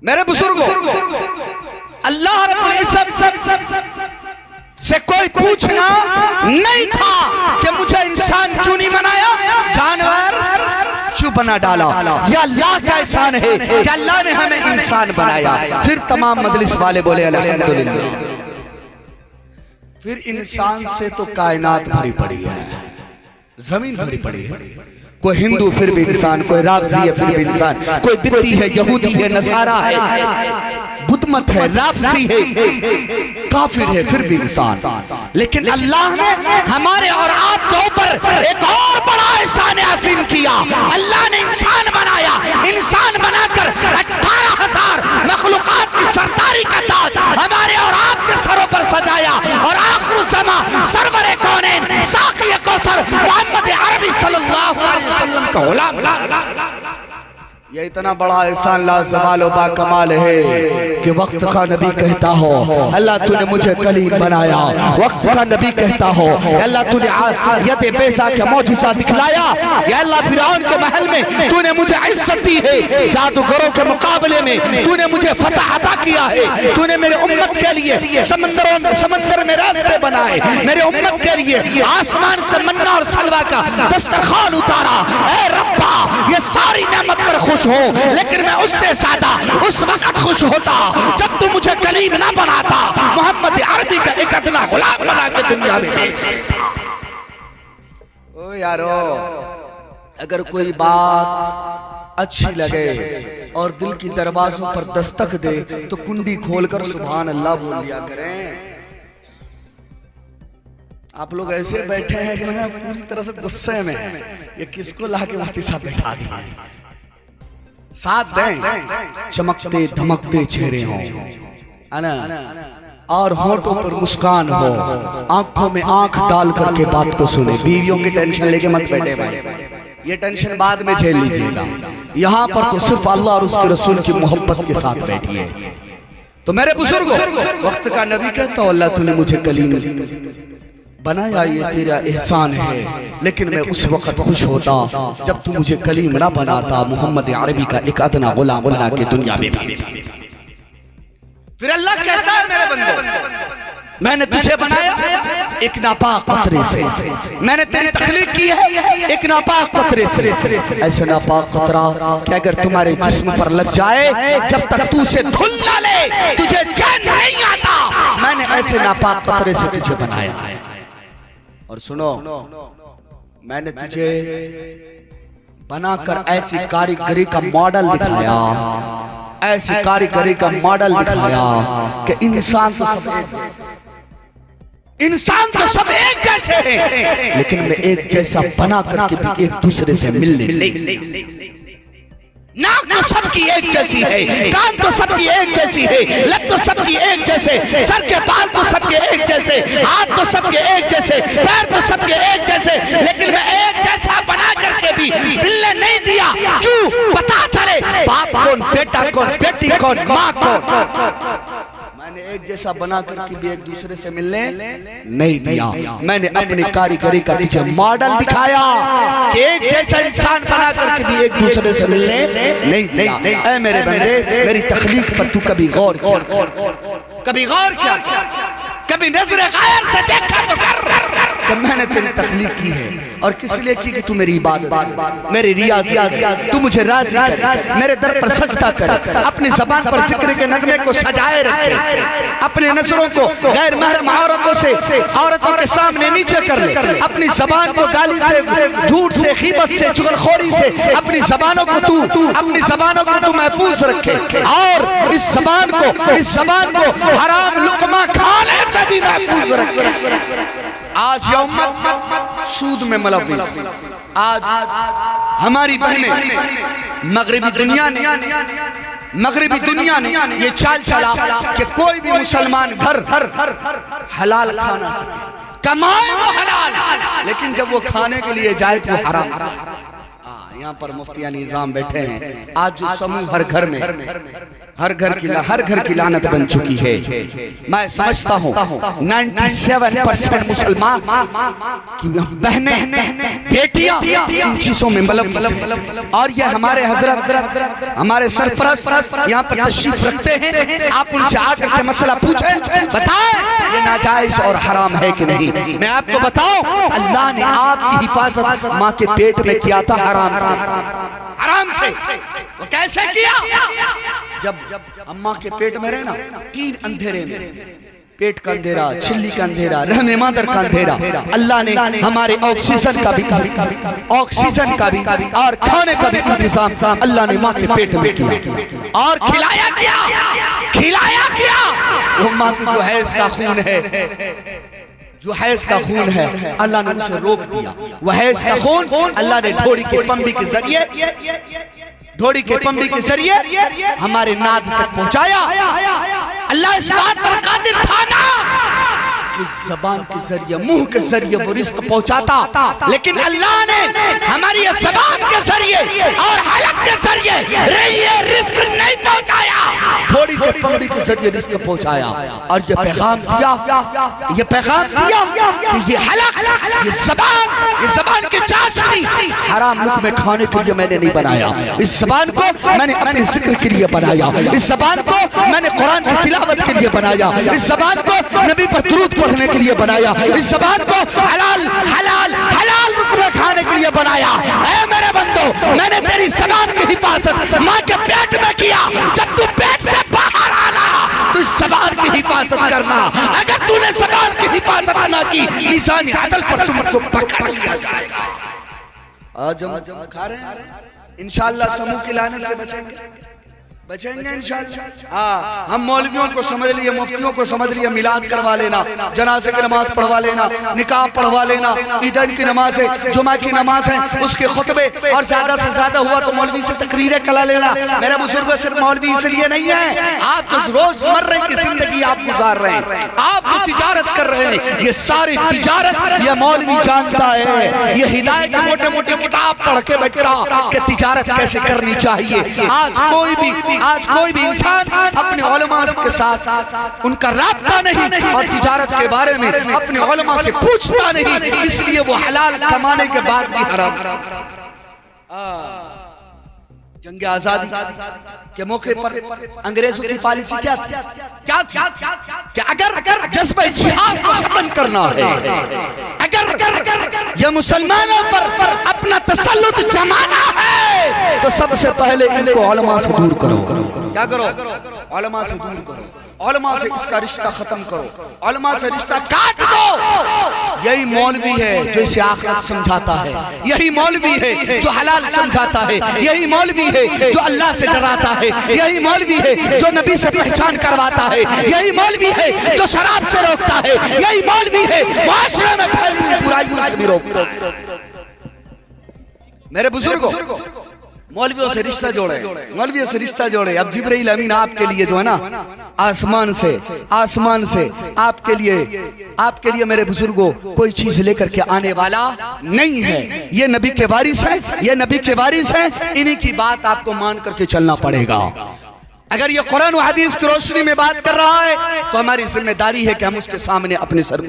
मेरे बुजुर्गों, अल्लाह रब्बुल इज्जत से कोई पूछना नहीं था कि मुझे इंसान क्यों नहीं बनाया, जानवर क्यों बना डाला। यह अल्लाह का एहसान है कि अल्लाह ने हमें इंसान बनाया। फिर तमाम मजलिस वाले बोले अल्हम्दुलिल्लाह। फिर इंसान से तो कायनात भरी पड़ी है, जमीन भरी पड़ी है। कोई हिंदू फिर भी इंसान, कोई राफजी है फिर भी इंसान, कोई बित्ती है, यहूदी है, नसारा है, बुतमत है, राफजी है, काफिर है, फिर भी इंसान। लेकिन अल्लाह ने हमारे और आपके ऊपर एक और बड़ा एहसान अज़ीम किया। अल्लाह ने इंसान बनाया, इंसान बनाकर 18,000 मखलूकात की सरदारी का ताज हमारे और आपके सरों पर सजाया। और आखिर ज़मा सरवरे कौनैन साक़िए कौसर मोहम्मद अरबी सल्लल्लाहु अलैहि वसल्लम का गुलाम। ये इतना बड़ा एहसान लाजवाल बा कमाल है कि वक्त का नबी कहता हो अल्लाह तूने मुझे कलीम बनाया। वक्त का नबी कहता हो अल्लाह तूने यते बेसा का मौजिज़ा दिखलाया। या अल्लाह फिरौन के महल में तूने मुझे इज्जत दी है, जादूगरों के मुकाबले में तूने मुझे फतह अता किया है। तूने मेरे उम्मत के लिए समंदर में रास्ते बनाए, मेरे उम्मत के लिए आसमान से मन्ना और सलवा का दस्तरखान उतारा। ऐ रब्बा, ये सारी नेमत पर खुश हो, लेकिन मैं उससे ज्यादा उस वक्त खुश होता जब तू मुझे कलीम ना बनाता, मोहम्मद अरबी का एक अदना गुलाम बना के दुनिया में भेज देता। ओ यारो, अगर कोई बात अच्छी लगे और दिल की दरवाजों पर दस्तक दे तो कुंडी खोलकर सुभान अल्लाह बोल लिया करें। आप लोग ऐसे बैठे हैं कि मैं पूरी तरह से गुस्से में है, ये किसको लाके मुफ्ती साहब बैठा दिया। साथ दें, चमकते धमकते चेहरे हों, है ना, और होठों पर मुस्कान हो, आंखों में आंख डाल करके बात को सुने। बीवियों की टेंशन लेके मत बैठे भाई, ये टेंशन बाद में झेल लीजिएगा। यहाँ पर तो सिर्फ अल्लाह और उसके रसूल की मोहब्बत के साथ बैठिए। तो मेरे बुजुर्गों, वक्त का नबी कहता, अल्लाह तूने मुझे कलीम बनाया, ये तेरा एहसान है। लेकिन मैं उस वक्त खुश होता जब तू मुझे कलीम ना बनाता, मोहम्मद अरबी का एक अदना गुलाम बना के दुनिया में भेजा। फिर अल्लाह कहता है, मेरे बंदो, मैंने तुझे बनाया एक नापाक कतरे से, मैंने तेरी तख्लीक की है एक नापाक कतरे से। ऐसा नापाक कतरा कि अगर तुम्हारे जिस्म पर लग जाए, जब तक तू उसे धुल ना ले तुझे चैन नहीं आता। मैंने ऐसे नापाक कतरे से तुझे बनाया है। और सुनो, मैंने तुझे बनाकर ऐसी कारीगरी का मॉडल दिखाया, ऐसी कारीगरी का मॉडल दिखाया कि इंसान तो सब एक जैसे हैं, लेकिन मैं एक जैसा बना करके भी एक दूसरे से मिलने नहीं। नाक तो सबकी एक जैसी है, कान तो सबकी एक जैसी है, लग तो सबकी एक जैसे, सर के बाल तो सबके एक जैसे, हाथ तो सबके एक जैसे, पैर तो सबके एक जैसे, लेकिन मैं एक जैसा बना करके भी मिलने नहीं दिया। क्यों? पता चले बाप कौन, बेटा कौन, बेटी कौन, माँ कौन। मैंने एक जैसा बना करके भी एक दूसरे से मिलने नहीं दिया। मैंने अपनी कारीगरी का तुझे मॉडल दिखाया कि एक जैसा इंसान बना करके भी एक दूसरे से मिलने नहीं दिया। ऐ मेरे बंदे, मेरी तख्लीक पर तू कभी गौर किया, कभी गौर किया, कभी नजर गैर से देखा तो कर कि मैंने तेरी तख्लीक की है और किस लिए की कि तू मेरी इबादत करे, मेरी रियाज़त करे, तू मुझे राज़ी करे, मेरे दर पर सजदा करे, अपनी ज़बान पर जिक्र के नगमे को सजाए रखे, अपने नज़रों को गैर महरम औरतों के सामने नीचे कर ले, अपनी ज़बान को गाली से, झूठ से, ग़ीबत से, चुगलखोरी से अपनी ज़बानों को तू महफूज रखे और इस ज़बान को हराम लुक़मा खाने से भी महफूज रखे। आज यह उम्मत सूद में मुलव्विस, आज हमारी बहनें मगरिबी दुनिया ने ये चाल चला कि कोई भी मुसलमान घर हलाल खा ना सके, कमाए वो हलाल, लेकिन जब वो खाने के लिए जाए तो वो हराम। यहाँ पर मुफ्तिया निजाम बैठे हैं। आज जो समूह हर घर में हर घर की लानत बन चुकी है। मैं समझता हूँ 97% मुसलमान की बहनें बेटियां इन चीजों में मुलव्वस हैं। और ये हमारे हजरत हमारे सरपरस्त यहाँ पर तशरीफ रखते हैं। आप उनसे आकर के मसला पूछें, बताएं ये नाजायज और हराम है कि नहीं। मैं आपको बताऊं, अल्लाह ने आपकी हिफाजत माँ के पेट में किया था हराम से। वो कैसे किया? जब अम्मा के पेट में रहे ना, 3 अंधेरे में, पेट का अंधेरा, छिल्ली का अंधेरा, रहने मादर का अंधेरा, अल्लाह ने हमारे ऑक्सीजन का भी और खाने का भी इंतजाम अल्लाह ने माँ के पेट में किया और खिलाया किया। वो माँ की जो हैज का खून है, अल्लाह ने उसे रोक दिया। वह हैज का खून अल्लाह ने ढोड़ी के पंबी के जरिए हमारे नाद तक पहुंचाया। अल्लाह इस बात पर कादिर था ना कि जबान के जरिए, मुंह के जरिए वो रिस्क पहुंचाता, लेकिन अल्लाह ने हमारी जबान के जरिए और हलक के जरिए ये रिस्क नहीं पहुंचाया, थोड़ी के पंबी के जरिए रिस्क पहुंचाया। और ये पैगाम दिया कि ये हलक, ये जबान की चाशनी हराम मुख में खाने के लिए मैंने नहीं बनाया। इस जबान को मैंने अपने जिक्र के लिए बनाया। इस जबान को मैंने कुरान की तिलावत के लिए बनाया। इस जबान को नबी पर दुरूद पढ़ने के लिए बनाया। इस जबान को हलाल रुक में खाने के लिए बनाया। ऐ मेरे बंदो, मैंने तेरी जबान की हिफाजत माँ के पेट में किया। जब तू पेट से बाहर आना तो इस जबान की हिफाजत करना। अगर तूने जबान की हिफाजत ना की, निशान अदल पर तुमको पकड़ लिया जाएगा। आज हम खा रहे हैं, इंशाअल्लाह समूह के लाने से बचेंगे इंशाअल्लाह। हम मौलवियों को समझ लिए, मुफ्तियों को समझ लिए, मिलाद करवा लेना, जनाजे की नमाज पढ़वा लेना, निकाह पढ़वा लेना, ईद की नमाज है, जुमा की नमाज है, उसके खुतबे, और ज्यादा से ज्यादा हुआ तो मौलवी से तकरीरें करा लेना। मेरे बुजुर्ग सिर्फ मौलवी इसलिए नहीं है, आप तो रोजमर्रे की जिंदगी आप गुजार रहे हैं, आप तो तिजारत कर रहे हैं। ये सारी तिजारत ये मौलवी जानता है। ये हिदायत मोटे मोटे किताब पढ़ के बैठा कि तिजारत कैसे करनी चाहिए। आज कोई भी इंसान अपने उलमा के साथ उनका राब्ता नहीं और तिजारत के बारे में अपने उलमा से पूछता नहीं, इसलिए वो हलाल कमाने के बाद भी हराम। जंग आजादी के मौके पर अंग्रेजों की पॉलिसी क्या थी कि अगर जज्बा जिहाद को खत्म करना है, अगर ये मुसलमानों पर अपना तसल्लुत जमाना है, तो सबसे पहले इनको उलमा से दूर करो। क्या करो? उलमा से दूर करो, उलमा से इसका रिश्ता खत्म करो, उलमा से रिश्ता काट दो। यही मौलवी है जो इसे आखिरत समझाता है, यही मौलवी है जो हलाल समझाता है, यही मौलवी है जो अल्लाह से डराता है, यही मौलवी है जो नबी से पहचान करवाता है, यही मौलवी है जो शराब से रोकता है, यही मौलवी है मुआशरे में फैली हुई बुराइयों से भी रोकता है। मेरे बुजुर्गों, मौलवियों से रिश्ता जोड़े। अब जिब्राइल अमीन आपके लिए जो है ना, आसमान से आपके लिए मेरे बुजुर्गों कोई चीज लेकर के आने वाला नहीं है। ये नबी के वारिस हैं, इन्हीं की बात आपको मान करके चलना पड़ेगा। अगर ये कुरान और हदीस की रोशनी में बात कर रहा है तो हमारी जिम्मेदारी है कि हम उसके सामने अपने सर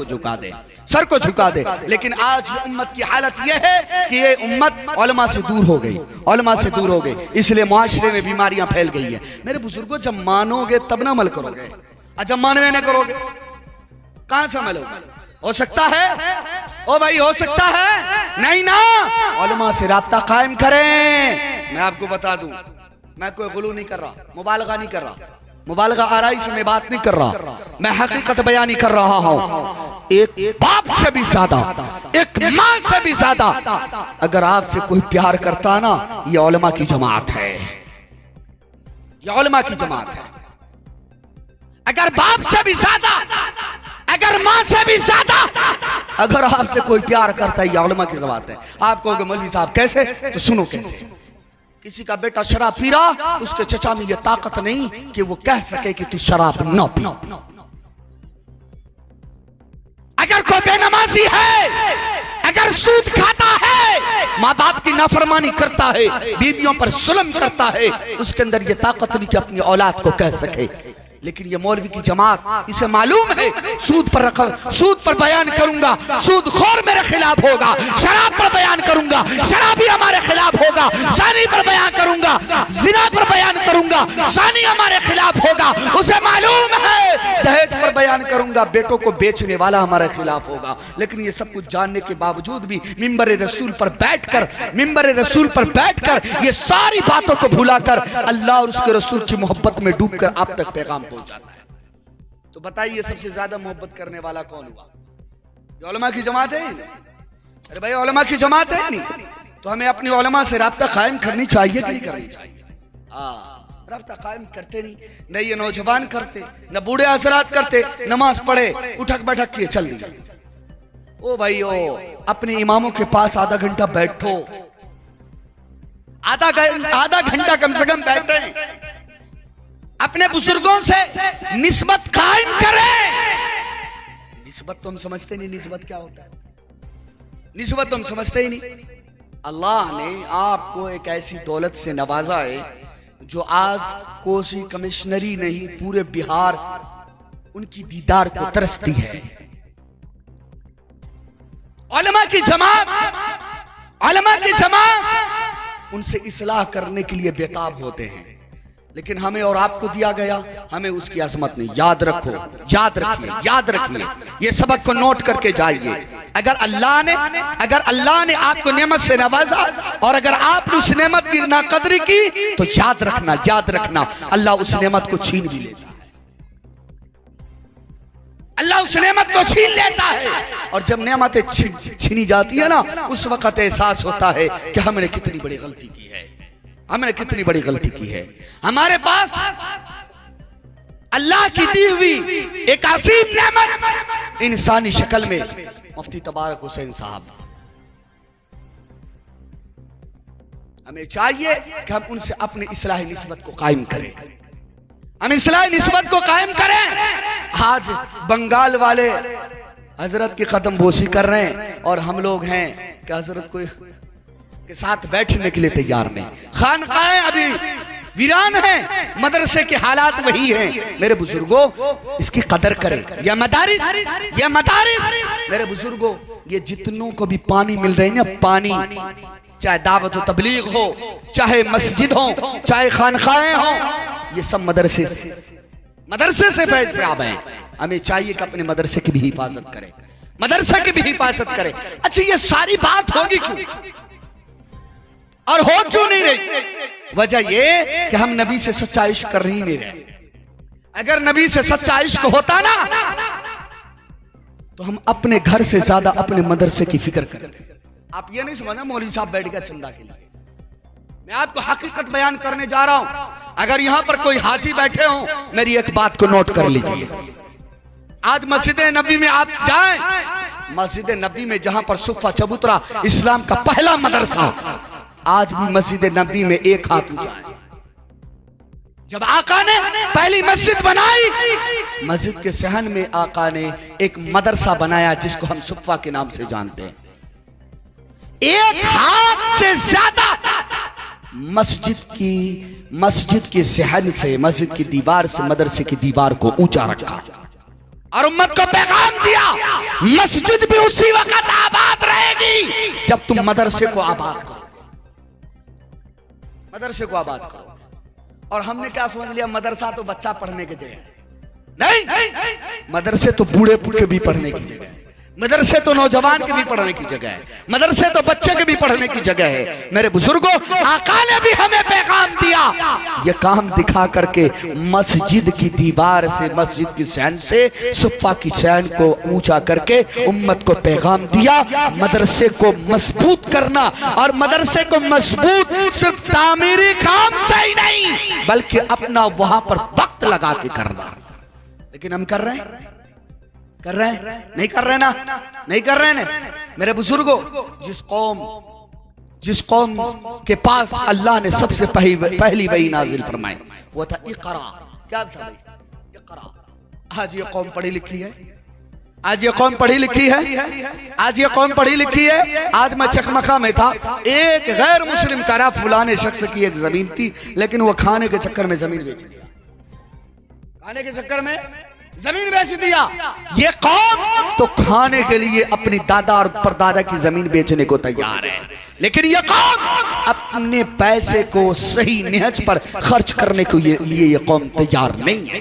को झुका दे। लेकिन आज उम्मत की हालत यह है कि ये उम्मत उलमा से दूर हो गई, इसलिए मुआशरे में बीमारियां फैल गई है। मेरे बुजुर्गों, जब मानोगे तब ना अमल करोगे, और जब मानवे नहीं करोगे कहां से अमल होगा? हो सकता है ओ भाई, हो सकता है नहीं ना। उलमा से राब्ता कायम करें। मैं आपको बता दूं, मैं कोई गुलू नहीं कर रहा, मुबालगा नहीं कर रहा, मुबालगा आराई से मैं बात नहीं कर रहा, मैं हकीकत बयानी कर रहा हूं। एक बाप से भी ज्यादा, एक मां से भी ज्यादा अगर आपसे कोई प्यार करता ना, ये उलमा की जमात है, ये उलमा की जमात है। अगर बाप से भी ज्यादा, अगर मां से भी ज्यादा अगर आपसे कोई प्यार करता है, ये उलमा की जमात है। आप कहोगे मौलवी साहब कैसे? तो सुनो कैसे। किसी का बेटा शराब पी रहा, उसके चचा में यह ताकत नहीं कि वो कह सके कि तू शराब ना पी। अगर कोई बेनमाजी है, अगर सूद खाता है, माँ बाप की नाफरमानी करता है, बीवियों पर जुल्म करता है, उसके अंदर ये ताकत नहीं कि अपनी औलाद को कह सके। लेकिन ये मौलवी की जमात, इसे मालूम है सूद पर बयान करूंगा, सूद खोर मेरे खिलाफ होगा, शराब पर बयान करूंगा, शराबी हमारे खिलाफ होगा, जानी पर बयान करूंगा, जिना पर बयान करूंगा, जानी हमारे खिलाफ होगा। उसे मालूम है दहेज पर बयान करूंगा, बेटों को बेचने वाला हमारे खिलाफ होगा। लेकिन ये सब कुछ जानने के बावजूद भी मिंबर रसूल पर बैठकर ये सारी बातों को भुलाकर अल्लाह और उसके रसूल की मोहब्बत में डूबकर आप तक पैगाम पहुंचाता है। तो बताइए सबसे ज्यादा मोहब्बत करने वाला कौन हुआ? ये उलमा की जमात है ही नहीं। अरे भाई उलमा की जमात है नहीं, तो हमें अपनी उलमा से राब्ता कायम करनी चाहिए कि नहीं करनी चाहिए? हाँ, राब्ता कायम करते नहीं, न ये नौजवान करते, न बूढ़े हजरात करते, नमाज पढ़े उठक बैठक किए चल दिए। ओ भाई ओ, अपने इमामों के पास आधा घंटा बैठो, आधा घंटा कम से कम बैठे, अपने बुजुर्गों से निस्बत कायम करें। निस्बत तो हम समझते नहीं, निस्बत क्या होता है? निस्बत तो हम समझते ही नहीं। अल्लाह ने आपको एक ऐसी दौलत से नवाजा है जो आज कोसी कमिश्नरी नहीं पूरे बिहार उनकी दीदार को तरसती है। उलमा की जमात उनसे इस्लाह करने के लिए बेताब होते हैं, लेकिन हमें और आपको दिया गया, हमें उसकी अजमत नहीं। याद रखो, याद रखिए, ये सबक को नोट करके जाइए। अगर अल्लाह ने आपको नेमत से नवाजा और अगर आपने उस नेमत की नाकदरी की तो याद रखना अल्लाह उस नेमत को छीन भी लेता है। अल्लाह उस नेमत को छीन लेता है, और जब नेमतें छीनी जाती है ना, उस वक्त एहसास होता है कि हमने कितनी बड़ी गलती की है। हमारे पास अल्लाह की दी हुई एक असीम नेमत इंसानी शक्ल में मुफ्ती तबारक हुसैन साहब, हमें चाहिए कि हम उनसे अपने इस्लाही निस्बत को कायम करें। आज बंगाल वाले हजरत की कदम बोसी कर रहे हैं और हम लोग हैं कि हजरत को के साथ बैठने के लिए तैयार नहीं। खानकाएं अभी वीरान हैं, मदरसे के हालात वही हैं। मेरे बुजुर्गों, इसकी कदर करें। यह मदारिस मेरे बुजुर्गों, ये जितनों को भी पानी मिल रहे हैं ना, पानी, चाहे दावत व तबलीग हो, चाहे मस्जिद हो, चाहे खानकाएं हो, ये सब मदरसे से पैसे आ गए। हमें चाहिए कि अपने मदरसे की भी हिफाजत करें, अच्छा ये सारी बात होगी क्यों और हो क्यों नहीं रही? वजह ये कि हम नबी से सच्चा इश्क कर ही नहीं रहे। अगर नबी से सच्चा इश्क होता ना, तो हम अपने घर से ज्यादा अपने मदरसे की फिक्र करते। आप ये नहीं समझना मौलवी साहब बैठ गया चंदा के लिए। मैं आपको हकीकत बयान करने जा रहा हूं। अगर यहां पर कोई हाजी बैठे हो, मेरी एक बात को नोट कर लीजिए। आज मस्जिद नबी में आप जाएं, मस्जिद नबी में जहां पर सुफ़ा चबूतरा इस्लाम का पहला मदरसा, आज भी मस्जिद नबी में एक हाथ ऊंचा है। जब आका ने पहली मस्जिद बनाई, मस्जिद के सहन में आका ने एक मदरसा बनाया जिसको हम सुफ़ा के नाम से जानते हैं। एक हाथ से ज्यादा मस्जिद के सहन से, मस्जिद की दीवार से मदरसे की दीवार को ऊंचा रखा और उम्मत को पैगाम दिया, मस्जिद भी उसी वक्त आबाद रहेगी जब तुम मदरसे को आबाद करो। और हमने क्या समझ लिया, मदरसा तो बच्चा पढ़ने की जगह नहीं, मदरसे तो बूढ़े के भी पढ़ने की जगह है, मदरसे तो नौजवान के भी पढ़ने की जगह है, मदरसे तो बच्चे के भी पढ़ने की जगह है। मेरे बुजुर्गों, आका ने भी हमें पैगाम दिया, ये काम दिखा करके मस्जिद की दीवार से, मस्जिद की सहन से सुफ़ा की सहन को ऊंचा करके उम्मत को पैगाम दिया, मदरसे को मजबूत करना। और मदरसे को मजबूत सिर्फ तामीरी काम से ही नहीं, बल्कि अपना वहां पर वक्त लगा के करना। लेकिन हम कर रहे हैं? नहीं कर रहे ना। मेरे बुजुर्गों, जिस कौम के पास अल्लाह ने सबसे पहली वही नाजिल फरमाई वो था इक़रा। क्या था भाई? इक़रा। आज ये कौम पढ़ी लिखी है, आज ये कौम पढ़ी लिखी है, आज ये कौम पढ़ी लिखी है। आज मैं चकमका में था, एक गैर मुस्लिम कह रहा फलाने शख्स की एक जमीन थी, लेकिन वो खाने के चक्कर में जमीन बेच दिया, खाने के चक्कर में जमीन बेच दिया। ये कौम तो खाने के लिए अपनी दादा और परदादा की जमीन बेचने को तैयार है, लेकिन ये कौम अपने पैसे को सही निहज पर खर्च करने के लिए ये कौम तैयार नहीं है।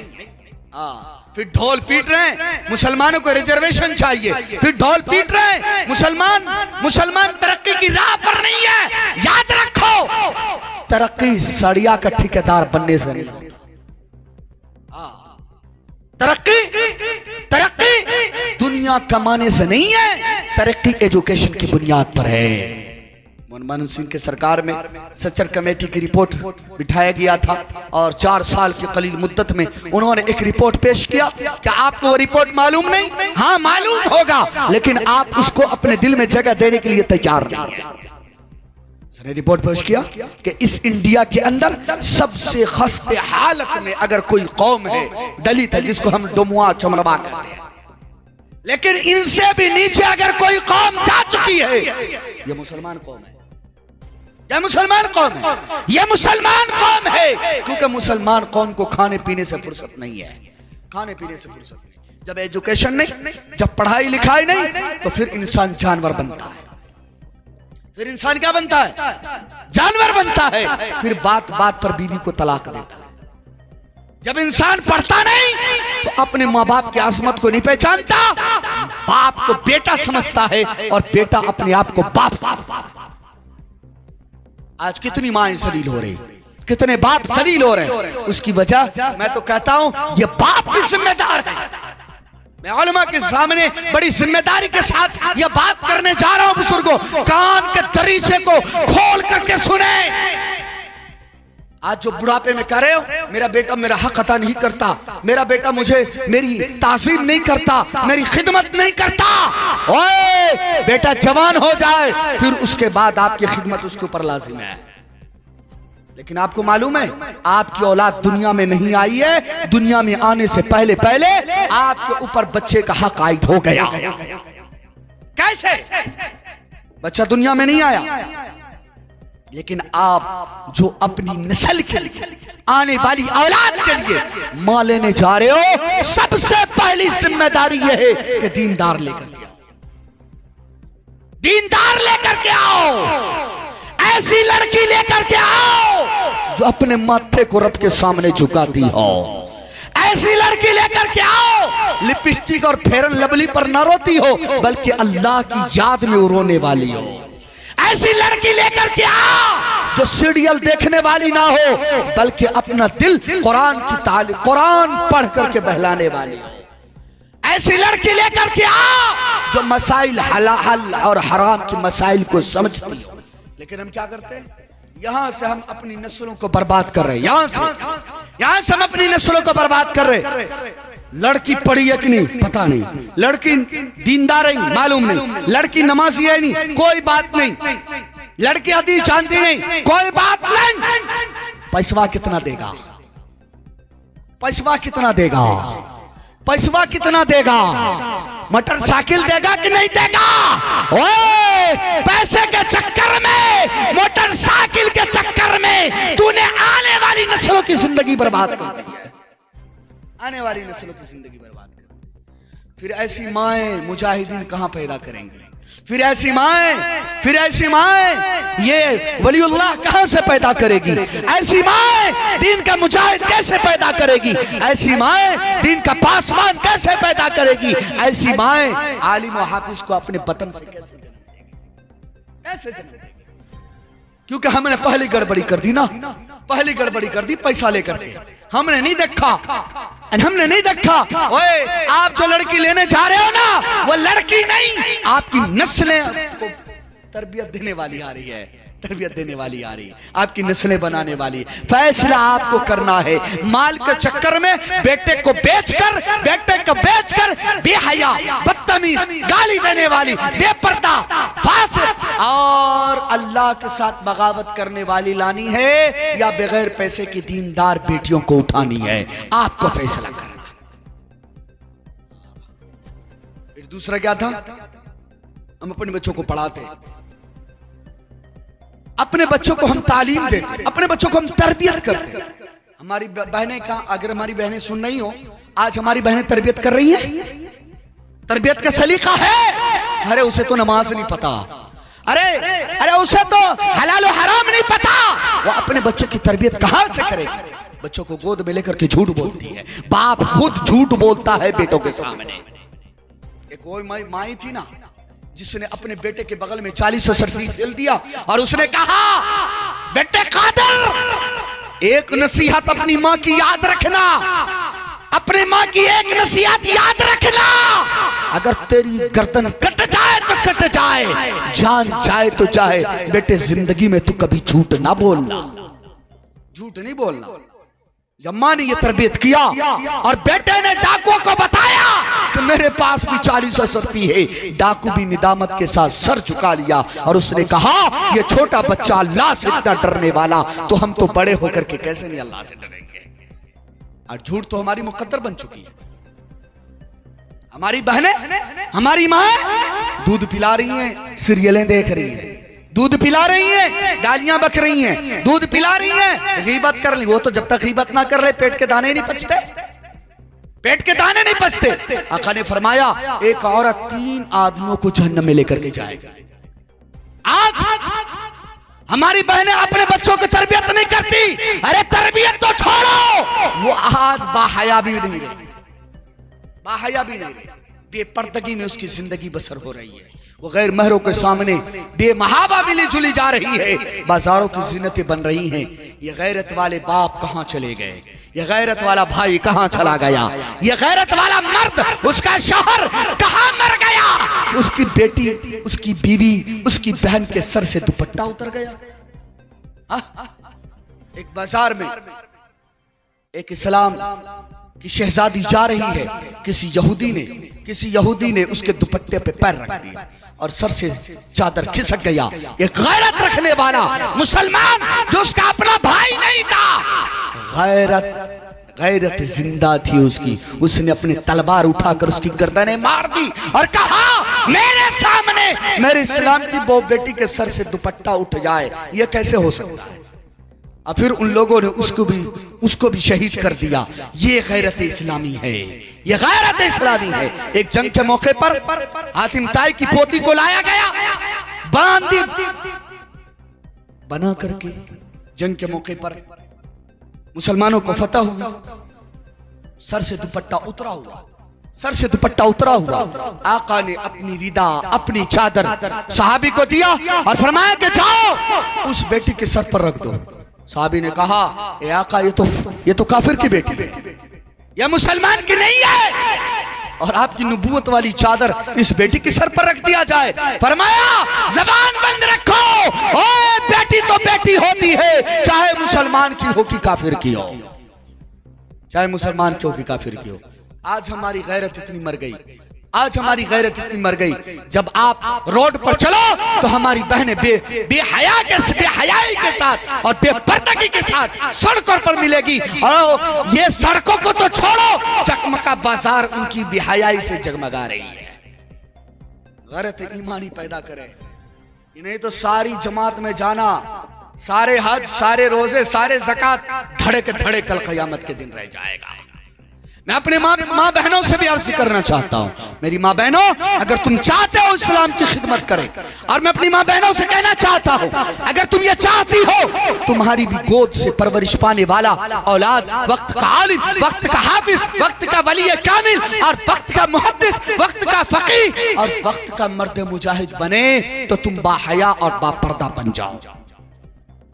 फिर ढोल पीट रहे हैं मुसलमानों को रिजर्वेशन चाहिए, फिर ढोल पीट रहे हैं मुसलमान तरक्की की राह पर नहीं है। याद रखो, तरक्की सड़िया का ठेकेदार बनने से नहीं, तरक्की दुनिया कमाने से नहीं है, तरक्की एजुकेशन की बुनियाद पर है। मनमोहन सिंह के सरकार में सच्चर कमेटी की रिपोर्ट बिठाया गया था और 4 साल की कलील मुद्दत में उन्होंने एक रिपोर्ट पेश किया। क्या आपको वो रिपोर्ट मालूम नहीं? हाँ मालूम होगा, लेकिन आप उसको अपने दिल में जगह देने के लिए तैयार नहीं है। उसने रिपोर्ट पेश किया कि इस इंडिया के अंदर सबसे खस्ते हालत में अगर कोई कौम है, दलित है, जिसको हम डोमुआ चमरवा कहते हैं, लेकिन इनसे भी नीचे अगर कोई कौम जा चुकी है, ये मुसलमान कौम है। ये मुसलमान कौम है, ये मुसलमान कौम है, क्योंकि मुसलमान कौम को खाने पीने से फुर्सत नहीं है, खाने पीने से फुर्सत नहीं। जब एजुकेशन नहीं, जब पढ़ाई लिखाई नहीं, तो फिर इंसान जानवर बनता है। फिर इंसान क्या बनता है? जानवर बनता है। फिर बात बात पर बीवी को तलाक देता है। जब इंसान पढ़ता नहीं तो अपने माँ बाप की आजमत को नहीं पहचानता, बाप को बेटा समझता है और बेटा अपने आप को बाप समझता है। आज कितनी माएं जलील हो रही, कितने बाप जलील हो रहे हैं। उसकी वजह मैं तो कहता हूं ये बाप भी जिम्मेदार है। मैं उलमा के सामने बड़ी जिम्मेदारी के साथ ये बात करने जा रहा हूं। बुजुर्गों, कान के दरीचे को खोल करके सुने। आज जो बुढ़ापे में कह रहे हो मेरा बेटा मेरा हक अता नहीं करता, मेरा बेटा मुझे मेरी ताज़ीम नहीं करता, मेरी खिदमत नहीं करता, ओए बेटा जवान हो जाए फिर उसके बाद आपकी खिदमत उसके ऊपर लाजिम है। लेकिन आपको मालूम है आपकी औलाद दुनिया में नहीं आई है, दुनिया में आने से पहले पहले आपके ऊपर बच्चे का हक आयद हो गया। कैसे? बच्चा दुनिया में नहीं आया, लेकिन आप जो अपनी नस्ल के लिए, आने वाली औलाद के लिए मां लेने जा रहे हो, सबसे पहली जिम्मेदारी यह है कि दीनदार लेकर के आओ, दीनदार लेकर के आओ, ऐसी लड़की लेकर के आओ जो अपने माथे को रब के सामने झुकाती हो, ऐसी लड़की लेकर के आओ लिपस्टिक और फेरन लवली पर न रोती हो बल्कि अल्लाह की याद में वो रोने वाली हो, ऐसी लड़की लेकर के आओ जो सीरियल देखने वाली ना हो बल्कि अपना दिल कुरान की तालीम, कुरान पढ़ करके बहलाने वाली हो, ऐसी लड़की लेकर के आओ जो मसाइल हलाल और हराम के मसाइल को समझती हो। लेकिन हम क्या करते हैं? यहां से हम अपनी नस्लों को बर्बाद कर रहे हैं, यहां से हम अपनी नस्लों को बर्बाद कर रहे। लड़की पढ़ी है कि नहीं पता नहीं, लड़की दीनदार है मालूम नहीं, लड़की नमाजी है नहीं कोई बात नहीं, लड़की हदीस जानती नहीं कोई बात नहीं। पैसवा कितना देगा? पैसवा कितना देगा? पैसवा कितना देगा? मोटरसाइकिल देगा कि नहीं देगा? ओए पैसे के चक्कर में, मोटरसाइकिल के चक्कर में तूने आने वाली नस्लों की जिंदगी बर्बाद कर दी है, आने वाली नस्लों की जिंदगी बर्बाद कर दी। फिर ऐसी माएं मुजाहिदीन कहां पैदा करेंगे? फिर ऐसी माएं ये वलीउल्लाह कहां से पैदा करेगी? ऐसी माएं दीन का मुजाहिद कैसे पैदा करेगी? ऐसी माएं दीन का पासवान कैसे पैदा करेगी? ऐसी माएं आलिम और हाफिज को अपने वतन से कैसे जन्म देगी? क्योंकि हमने पहली गड़बड़ी कर दी ना, पहली गड़बड़ी कर दी पैसा लेकर के। हमने नहीं देखा ओए आप जो लड़की लेने जा रहे हो ना वो लड़की नहीं, आपकी नस्लें को तरबियत देने वाली आ रही है, तरबियत देने वाली आ रही है, आपकी नस्लें बनाने वाली। फैसला आपको करना है। माल के चक्कर में बेटे को बेचकर बेहया, बदतमीज, गाली देने वाली, बेपर्दा, फासिक और अल्लाह के साथ बगावत करने वाली लानी है या बगैर पैसे की दीनदार बेटियों को उठानी है? आपको फैसला करना। दूसरा क्या था, हम अपने बच्चों को पढ़ाते, अपने बच्चों को हम तालीम देते, अपने बच्चों को हम तरबियत करते। हमारी बहनें का, अगर हमारी बहनें सुन रही हो, आज हमारी बहनें तरबियत कर रही हैं, तरबियत का सलीका है। अरे उसे तो नमाज नहीं पता, अरे उसे तो हलाल और हराम नहीं पता, वो अपने बच्चों की तरबियत कहां से करेगी? बच्चों को गोद में लेकर के झूठ बोलती है, बाप खुद झूठ बोलता है बेटों के सामने। एक और माई थी ना, जिसने अपने बेटे के बगल में 40 फीट झेल दिया और उसने कहा, बेटे कादर, एक नसीहत अपनी माँ की याद रखना, अपने माँ की एक नसीहत याद रखना, अगर तेरी गर्दन कट जाए तो कट जाए, जान जाए तो जाए, बेटे जिंदगी में तू कभी झूठ ना बोलना, झूठ नहीं बोलना। अम्मा ने ये तरबियत किया और बेटे ने डाकुओं को बताया कि मेरे पास भी 40 असरफी है। डाकू भी निदामत के साथ सर झुका लिया और उसने कहा, ये छोटा बच्चा अल्लाह से इतना डरने वाला, तो हम तो बड़े होकर के कैसे नहीं अल्लाह से डरेंगे। और झूठ तो हमारी मुकद्दर बन चुकी है। हमारी बहनें, हमारी माँ दूध पिला रही हैं, सीरियलें देख रही हैं, दूध पिला रही हैं, गालियां बक रही हैं, दूध पिला रही हैं, गीबत कर ली। वो तो जब तक गीबत ना कर ले पेट के दाने नहीं पचते, पेट के दाने नहीं पचते। आका ने फरमाया, एक औरत 3 आदमियों को जहन्नम में लेकर के जाएगी। आज हमारी बहनें अपने बच्चों की तरबियत नहीं करती। अरे तरबियत तो छोड़ो, वो आज बाहया भी नहीं रही, बाहया भी नहीं रही, बेपर्दगी में उसकी जिंदगी बसर हो रही है। वो गैर महरों के सामने बेमहाबा मिली जुली जा रही है, बाजारों की जीनतें बन रही हैं। ये गैरत वाले बाप कहां चले गए, ये गैरत वाला भाई कहां चला गया, ये गैरत वाला मर्द, उसका शौहर कहां मर गया, उसकी बेटी, उसकी बीवी, उसकी बहन के सर से दुपट्टा उतर गया। एक बाजार में एक इस्लाम की शहजादी जा रही है, किसी यहूदी ने उसके दुपट्टे पे पैर रख दिया और सर से चादर खिसक गया। एक गैरत रखने वाला मुसलमान जो उसका अपना भाई नहीं था, गैरत जिंदा थी उसकी, उसने अपनी तलवार उठाकर उसकी गर्दनें मार दी और कहा, मेरे सामने मेरे इस्लाम की वो बेटी के सर से दुपट्टा उठ जाए, यह कैसे हो सकता है? और फिर उन लोगों ने उसको भी शहीद कर दिया। ये गैरत इस्लामी है, ये गैरत इस्लामी है। एक जंग के मौके पर हातिम ताई की पोती को लाया गया, बना करके जंग के मौके पर मुसलमानों को फतह हुआ, सर से दुपट्टा उतरा हुआ, सर से दुपट्टा उतरा हुआ। आका ने अपनी रिदा, अपनी चादर सहाबी को दिया और फरमाया कि जाओ उस बेटी के सर पर रख दो। साहबी ने कहा, ए आका, ये तो काफिर की बेटी है, यह मुसलमान की नहीं है, और आपकी नबूवत वाली चादर इस बेटी के सर पर रख दिया जाए। फरमाया, जबान बंद रखो, ओए बेटी तो बेटी होती है, चाहे मुसलमान की हो कि काफिर की हो, चाहे मुसलमान की हो कि काफिर की हो। आज हमारी गैरत इतनी मर गई, आज हमारी गैरत इतनी मर गई, जब आप रोड पर चलो तो हमारी बहनें बेहयाई के साथ और बेपर्दगी के साथ सड़कों पर मिलेगी। और ये सड़कों को तो छोड़ो, चकमका बाजार उनकी बेहयाई से जगमगा रही है। गैरत ईमानी पैदा करे, नहीं तो सारी जमात में जाना, सारे हज, सारे रोजे, सारे ज़कात धड़े के धड़े कल क़यामत के दिन रह जाएगा। मैं अपने माँ बहनों से भी अर्ज करना चाहता हूँ, मेरी माँ बहनों, अगर तुम चाहते हो इस्लाम की खिदमत करें, और मैं अपनी माँ बहनों से कहना चाहता हूँ, अगर तुम ये चाहती हो तुम्हारी भी गोद से परवरिश पाने वाला औलाद वक्त का आलिम, वक्त का हाफिज, वक्त का वली कामिल, और वक्त का मुहद्दिस, वक्त का फकीह और वक्त का मर्द मुजाहिद बने, तो तुम बाहया और बापर्दा बन जाओ,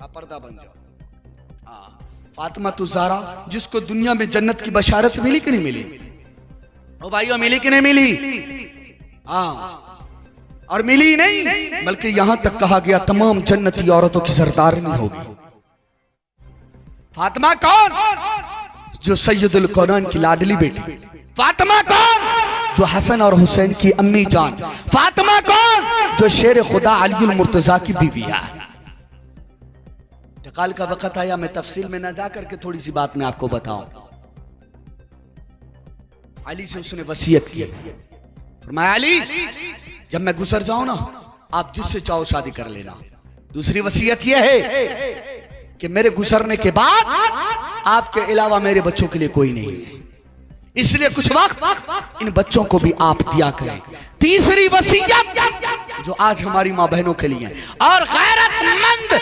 बापर्दा बन जाओ। फातिमा ज़हरा, जिसको दुनिया में जन्नत की बशारत मिली कि नहीं मिली? ओ भाइयों, मिली कि नहीं मिली? और मिली नहीं, बल्कि यहां तक कहा गया तमाम जन्नती औरतों की सरदारनी होगी। फातिमा कौन? जो सैयदुल कौनैन की लाडली बेटी। फातिमा कौन? जो हसन और हुसैन की अम्मी जान। फातिमा कौन? जो शेर खुदा अलीउल मुर्तजा की बीवी है। इंतकाल का वक्त आया, मैं तफसील में ना जाकर के थोड़ी सी बात मैं आपको बताऊं। अली से उसने वसीयत की, फरमाया अली जब मैं गुजर जाऊं ना, आप जिससे चाहो शादी कर लेना। दूसरी वसीयत यह है कि मेरे गुजरने के बाद आपके अलावा मेरे बच्चों के लिए कोई नहीं है, इसलिए कुछ वक्त इन बच्चों को भी आप दिया करें। तीसरी वसीयत जो आज हमारी माँ बहनों के लिए है, और गैरतमंद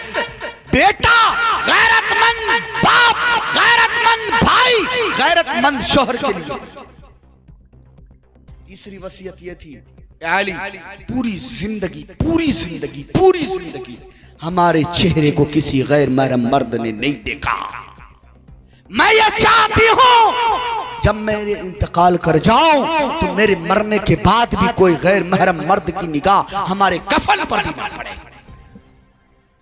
बेटा, गैरतमंद बाप, गैरतमंद भाई, गैरतमंद शोहर के लिए तीसरी वसीयत यह थी, अली पूरी जिंदगी हमारे चेहरे को किसी गैर महरम मर्द ने नहीं देखा। मैं ये चाहती हूं जब मेरे इंतकाल कर जाऊं तो मेरे मरने के बाद भी कोई गैर महरम मर्द की निगाह हमारे कफन पर भी ना पड़े,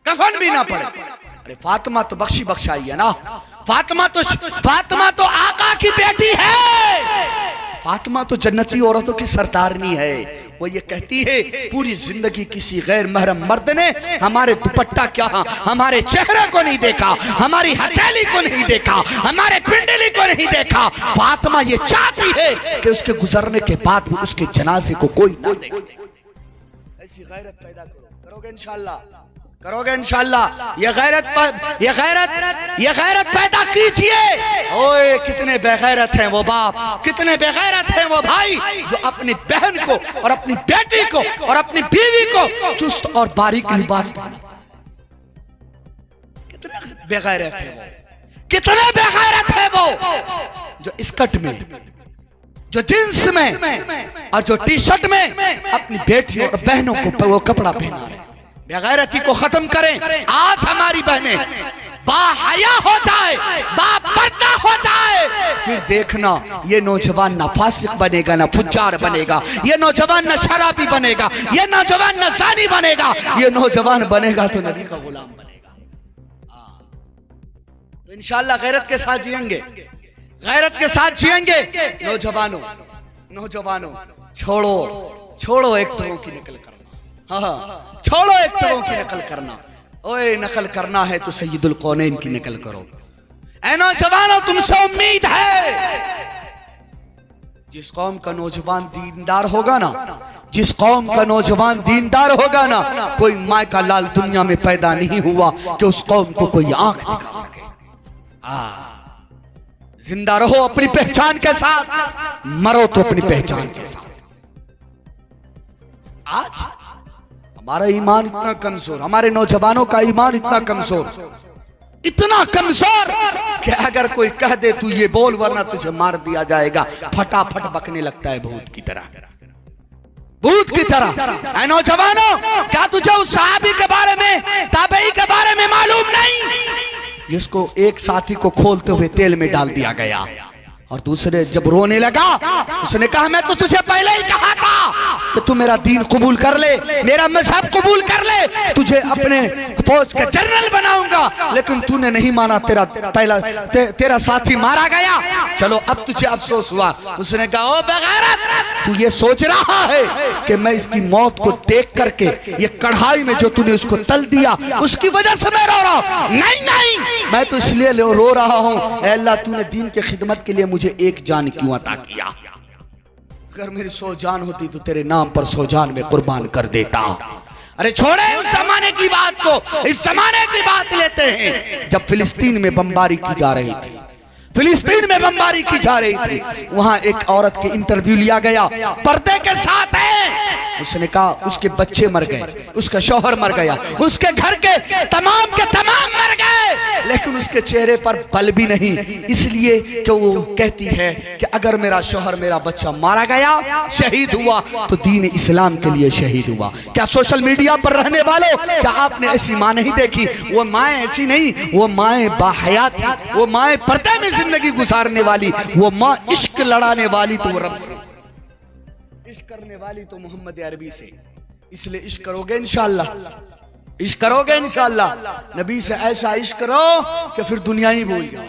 कफन भी ना पड़े। अरे फातिमा तो बख्शाई है ना, फातिमा तो आका की बेटी है, फातिमा तो जन्नती औरतों की सरदारनी है। वो ये कहती है पूरी जिंदगी किसी गैर महरम मर्द ने हमारे दुपट्टा क्या, हमारे चेहरे को नहीं देखा, हमारी हथेली को नहीं देखा, हमारे पिंडली को नहीं देखा। फातिमा ये चाहती है कि उसके गुजरने के बाद भी उसके जनाजे को कोई ना देखे। ऐसी गैरत पैदा करोगे इंशाअल्लाह, करोगे इंशाअल्लाह। ये गैरत पैदा कीजिए। ओए कितने बेगैरत हैं वो बाप, कितने बेगैरत हैं वो भाई जो अपनी बहन को और अपनी बेटी को और अपनी बीवी को चुस्त और बारीक लिबास पहना। कितने बेगैरत है वो, कितने बेगैरत है वो जो स्कर्ट में, जो जींस में और जो टी शर्ट में अपनी बेटी और बहनों को वो कपड़ा पहना रहे। बेगैरती को खत्म करें। आज हमारी बहनें बाहया हो जाए, बापर्दा हो जाए, फिर देखना ये नौजवान ना फासिक बनेगा, ना फुज्जार बनेगा, ये नौजवान ना शराबी बनेगा, ये नौजवान ना ज़ानी बनेगा, ये नौजवान बनेगा तो नबी का गुलाम बनेगा। तो इंशाअल्लाह गैरत के साथ जिएंगे, गैरत के साथ जिएंगे। नौजवानों छोड़ो एक टरों की नकल करना। हाँ, छोड़ो एक टरों की नकल करना। ओए नकल करना है तो सैयदुल कौनैन की नकल करो। ऐ नौजवानों तुमसे उम्मीद है, जिस कौम का नौजवान दीनदार होगा ना, जिस कौम का नौजवान दीनदार होगा ना, कोई माँ का लाल दुनिया में पैदा नहीं हुआ कि उस कौम को कोई आंख दिखा सके। जिंदा रहो अपनी पहचान के साथ, मरो तो अपनी पहचान के साथ। आज हमारा ईमान इतना कमजोर, हमारे नौजवानों का ईमान इतना कमजोर कि अगर कोई कह दे तू ये बोल वरना तुझे मार दिया जाएगा, फटाफट बकने लगता है भूत की तरह, भूत की तरह। ऐ नौजवानों, क्या तुझे उस सहाबी के बारे में, ताबई के बारे में मालूम नहीं जिसको एक साथी को खोलते हुए तेल में डाल दिया गया और दूसरे जब रोने लगा उसने कहा मैं तो तुझे पहले ही कहा था कि तू मेरा दीन कबूल कर ले, मेरा मजहब कबूल कर ले, तुझे अपने फौज का जनरल बनाऊंगा, लेकिन तूने नहीं माना, तेरा साथी मारा गया। चलो अब तुझे अफसोस हुआ। उसने कहा ओ बेगैरत, तू ये सोच रहा है कि मैं इसकी मौत को देख करके ये कढ़ाई में जो तूने उसको तल दिया उसकी वजह से मैं रो रहा हूं। नहीं, मैं तो इसलिए रो रहा हूं, अल्लाह तूने दीन की खिदमत के लिए मुझे एक जान क्यों अता किया। अगर मेरी 100 जान होती तो तेरे नाम पर 100 जान में कुर्बान कर देता। अरे छोड़े उस जमाने की बात को, इस जमाने की बात लेते हैं। जब फिलिस्तीन में बमबारी की जा रही थी, फिलिस्तीन में बमबारी की जा रही थी, वहां एक औरत के इंटरव्यू लिया गया, पर्दे के साथ है। उसने कहा उसके बच्चे मर गए, उसका शौहर मर गया, उसके घर के तमाम मर गए, लेकिन उसके चेहरे पर बल भी नहीं, इसलिए कि वो कहती है कि अगर मेरा शौहर मेरा बच्चा मारा गया, शहीद हुआ, तो दीन इस्लाम के लिए शहीद हुआ। क्या सोशल मीडिया पर रहने वालों, क्या आपने ऐसी माँ नहीं देखी? वो माएँ ऐसी नहीं, वो माएँ बाहया थी, वो माएँ पर्दे में जिंदगी गुजारने वाली, वो माँ इश्क लड़ाने वाली तो रब से, इश्क करने वाली तो मोहम्मद अरबी से। इसलिए इश्क करोगे इंशाअल्लाह, इश्क करोगे इंशाअल्लाह। नबी से ऐसा इश्क करो कि फिर दुनिया ही भूल जाओ।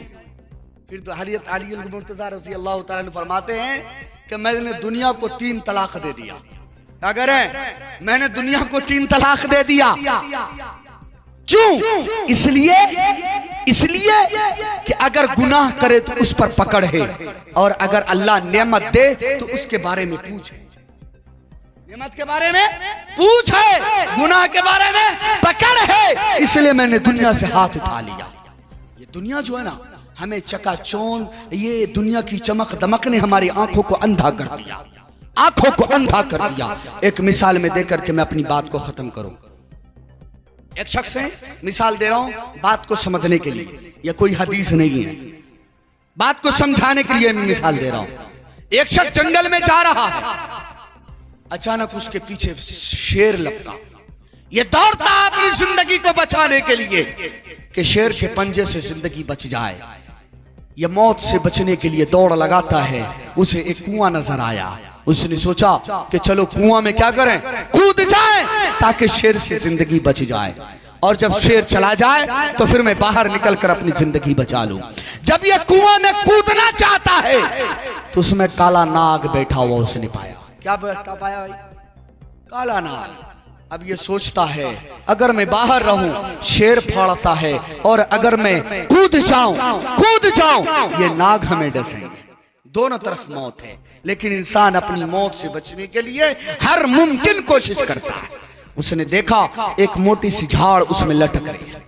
फिर तो हज़रत अली मुर्तज़ा रज़ी अल्लाह तआला अन्हु फरमाते हैं कि मैंने दुनिया को 3 तलाक दे दिया। क्या करें? मैंने दुनिया को 3 तलाक दे दिया। क्यों? इसलिए कि अगर गुनाह करे तो उस पर पकड़ है, और अगर अल्लाह नेमत दे तो उसके बारे में पूछे। नेमत के बारे में पूछ है, गुनाह के बारे में पकड़ है, इसलिए मैंने दुनिया से हाथ उठा लिया। ये दुनिया जो है ना, हमें चकाचौंध, ये दुनिया की चमक दमक ने हमारी आंखों को अंधा कर दिया, आंखों को अंधा कर दिया। एक मिसाल में देकर के मैं अपनी बात को खत्म करूं। एक शख्स है, मिसाल दे रहा हूं बात को समझने के लिए, यह कोई हदीस नहीं है, बात को समझाने के लिए मैं मिसाल दे रहा हूं। एक शख्स जंगल में जा रहा है, अचानक उसके पीछे शेर लपका। यह दौड़ता अपनी जिंदगी को बचाने के लिए कि शेर के पंजे से जिंदगी बच जाए। यह मौत से बचने के लिए दौड़ लगाता है। उसे एक कुआं नजर आया, उसने सोचा कि चलो कुआं में क्या करें, कूद जाए ताकि शेर से जिंदगी बच जाए, और जब शेर चला जाए तो फिर मैं बाहर निकलकर अपनी जिंदगी बचा लूं। जब यह कुआं में कूदना चाहता है तो उसमें काला नाग बैठा हुआ उसने पाया। क्या बैठा पाया भाई? काला नाग। अब ये सोचता है अगर मैं बाहर रहूं शेर फाड़ता है, और अगर मैं कूद जाऊं ये नाग हमें डसेंगे। दोनों तरफ मौत है, लेकिन इंसान अपनी मौत से बचने के लिए हर मुमकिन कोशिश करता है। उसने देखा एक मोटी सी झाड़ उसमें लटक रही है।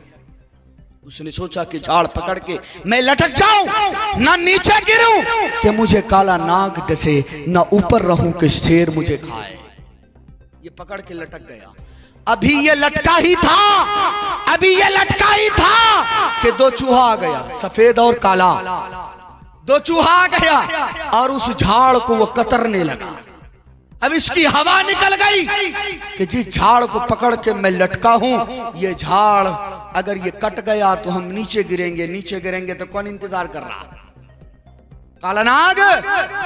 उसने सोचा कि झाड़ पकड़ के मैं लटक जाऊं, ना नीचे गिरूं कि मुझे काला नाग डसे, ना ऊपर रहूं कि शेर मुझे खाए। ये पकड़ के लटक गया। अभी ये लटका ही था कि दो चूहा आ गया, सफेद और काला। दो चूहा आ गया और उस झाड़ को वो कतरने लगा। अब इसकी हवा निकल गई कि जिस झाड़ को पकड़ के मैं लटका हूं, ये झाड़ अगर ये कट गया तो हम नीचे गिरेंगे तो कौन इंतजार कर रहा? काला नाग।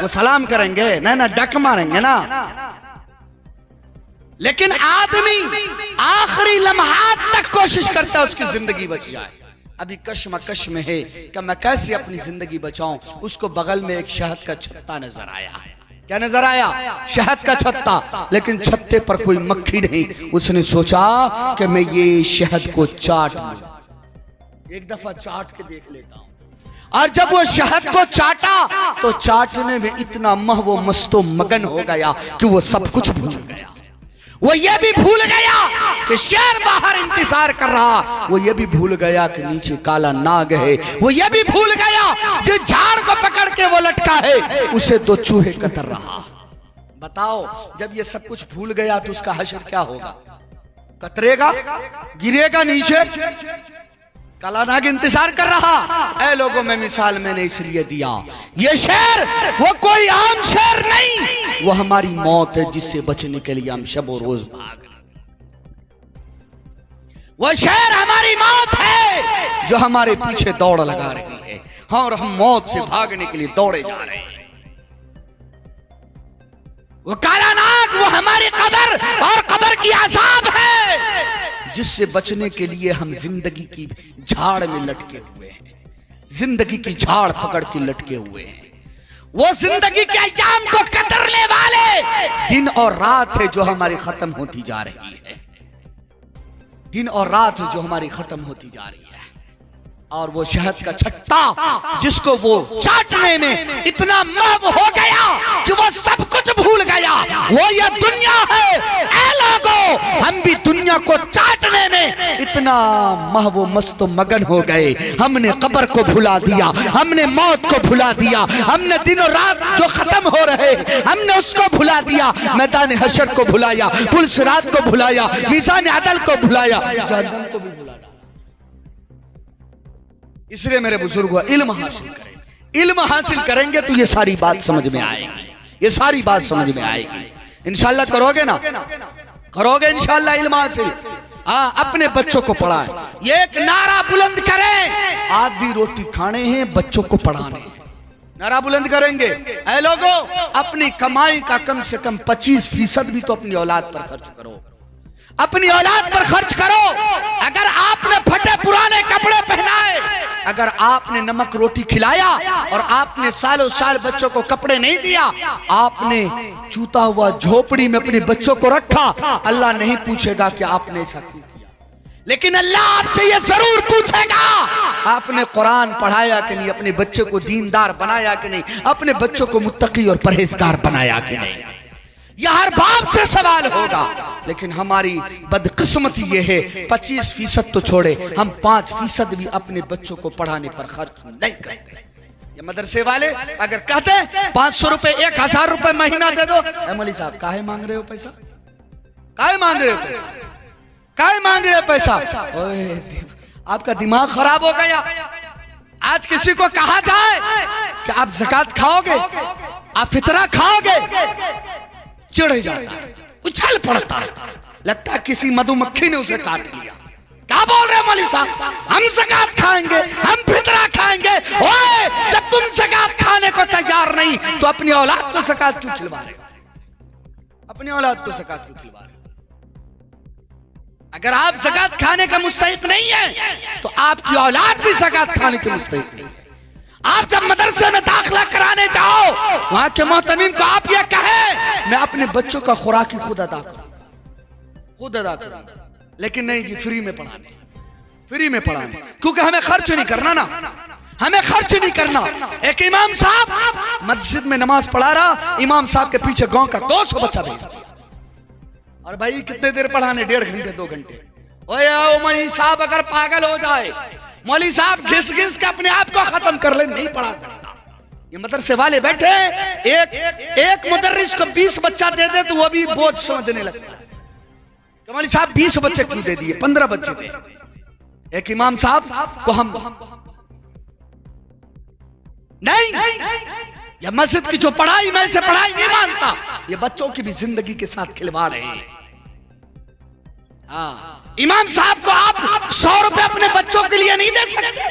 वो सलाम करेंगे ना डक मारेंगे ना। लेकिन आदमी आखिरी लम्हात तक कोशिश करता है उसकी जिंदगी बच जाए। अभी कश्मकश में है कि मैं कैसे अपनी जिंदगी बचाऊं। उसको बगल में एक शहद का छत्ता नजर आया। क्या नजर आया? शहद का छत्ता। लेकिन छत्ते पर कोई मक्खी नहीं। उसने सोचा कि मैं ये शहद को चाट लूं, एक दफा चाट के देख लेता हूं। और जब वो शहद को चाटा तो चाटने में इतना वो मस्तो मगन हो गया कि वो सब कुछ भूल गया। वो ये भी भूल गया कि शेर बाहर इंतजार कर रहा। वो ये भी भूल गया कि नीचे काला नाग है। वो ये भी भूल गया जो झाड़ को पकड़ के वो लटका है उसे दो चूहे कतर रहा। बताओ, जब ये सब कुछ भूल गया तो उसका हश्र क्या होगा? कतरेगा, गिरेगा नीचे। काला नाग इंतजार कर रहा। ऐ लोगों में मिसाल मैंने इसलिए दिया, ये शेर वो कोई आम शेर नहीं, वो हमारी मौत है जिससे बचने के लिए हम शब और रोज भाग रहे। वो शेर हमारी मौत है जो हमारे पीछे दौड़ लगा रही है, और हम मौत से भागने के लिए दौड़े जा रहे हैं। वो काला नाग वो हमारी कब्र और कब्र की अज़ाब है जिससे बचने के लिए हम जिंदगी की झाड़ में लटके हुए हैं। जिंदगी की झाड़ पकड़ के लटके हुए हैं। वो जिंदगी के अय्याम को कतरने वाले दिन और रात है जो हमारी खत्म होती जा रही है। दिन और रात है जो हमारी खत्म होती जा रही है। और वो शहद का छट्टा जिसको वो चाटने में इतना महव हो गया कि वो सब कुछ भूल गया, वो ये दुनिया है। ऐ लोगों, हम भी दुनिया को चाटने में इतना महव मस्त मगन हो गए, हमने कब्र को भुला दिया, हमने मौत को भुला दिया, हमने दिन और रात जो खत्म हो रहे हमने उसको भुला दिया, मैदान हशर को भुलाया, पुलसिरात को भुलाया, मीज़ान अदल को भुलाया, जहन्नम को भी भुलाया। इसलिए मेरे बुजुर्ग इल्म हासिल करें। इल्म हासिल करेंगे तो ये सारी बात समझ में आएगी, ये सारी बात समझ में आएगी। इंशाल्लाह करोगे ना, करोगे इंशाल्लाह इल्म हासिल। हाँ, अपने बच्चों को पढ़ाएं। ये एक नारा बुलंद करें, आधी रोटी खाने हैं बच्चों को पढ़ाने। नारा बुलंद करेंगे, ऐ लोगों, अपनी कमाई का कम से कम 25% भी तो अपनी औलाद पर खर्च करो, अपनी औलाद पर खर्च करो। अगर आपने फटे पुराने कपड़े पहनाए, अगर आपने नमक रोटी खिलाया और आपने सालों साल बच्चों को कपड़े नहीं दिया, आपने चूता हुआ झोपड़ी में अपने बच्चों को रखा, अल्लाह नहीं पूछेगा कि आपने ऐसा क्यों किया। लेकिन अल्लाह आपसे यह जरूर पूछेगा, आपने कुरान पढ़ाया कि नहीं, अपने बच्चे को दीनदार बनाया कि नहीं, अपने बच्चों को मुत्तकी और परहेजगार बनाया कि नहीं। यह हर बाप से सवाल होगा। लेकिन हमारी बदकिस्मती ये है 25% तो छोड़े, हम 5% भी अपने बच्चों को पढ़ाने पर खर्च नहीं करते। ये मदरसे वाले अगर कहते हैं 500 रुपए 1000 रुपए महीना दे दो, मौलवी साहब काहे मांग रहे हो पैसा, काहे मांग रहे हो पैसा, काहे मांग रहे हो पैसा? ओए आपका दिमाग खराब हो गया। आज किसी को कहा जाए कि आप ज़कात खाओगे, आप फितरा खाओगे, चिढ़ जाता है, उछल पड़ता है, लगता है किसी मधुमक्खी ने उसे काट लिया। क्या बोल रहे हैं मौलवी साहब, हम ज़कात खाएंगे, हम फितरा खाएंगे। ओए जब तुम ज़कात खाने को तैयार नहीं तो अपनी औलाद को ज़कात क्यों खिलवा रहे हो, अपनी औलाद को ज़कात क्यों खिलवा रहे हो? अगर आप ज़कात खाने का मुस्तहिक नहीं है तो आपकी औलाद भी ज़कात खाने के मुस्तहिक नहीं है। आप जब मदरसे में दाखिला कराने जाओ, वहां के मोहतमीम को आप ये कहे मैं अपने बच्चों का खुराक खुद अदा करूं, खुद अदा करूं, लेकिन नहीं जी, फ्री में पढ़ाने, फ्री में पढ़ाने, क्योंकि हमें खर्च नहीं करना ना, हमें खर्च नहीं करना। एक इमाम साहब मस्जिद में नमाज पढ़ा रहा, इमाम साहब के पीछे गांव का 200 बच्चा भेज दिया। और भाई कितने देर पढ़ाने, 1.5 घंटे 2 घंटे। ओए मौलवी साहब अगर पागल हो जाए, मौलवी साहब घिस घिस के अपने आप को खत्म कर ले, नहीं पढ़ा सकता। ये मदरसे वाले बैठे, एक मुदर्रिस को 20 बच्चा दे दे तो वो भी बोझ समझने लगता है। मौलवी साहब 20 बच्चे क्यों दे दिए, 15 बच्चे दे। एक इमाम साहब को हम नहीं, या मस्जिद की जो पढ़ाई, मैं से पढ़ाई नहीं मानता, ये बच्चों की भी जिंदगी के साथ खिलवाड़ है। हाँ, इमाम साहब को आप 100 रुपए अपने बच्चों के लिए नहीं दे सकते।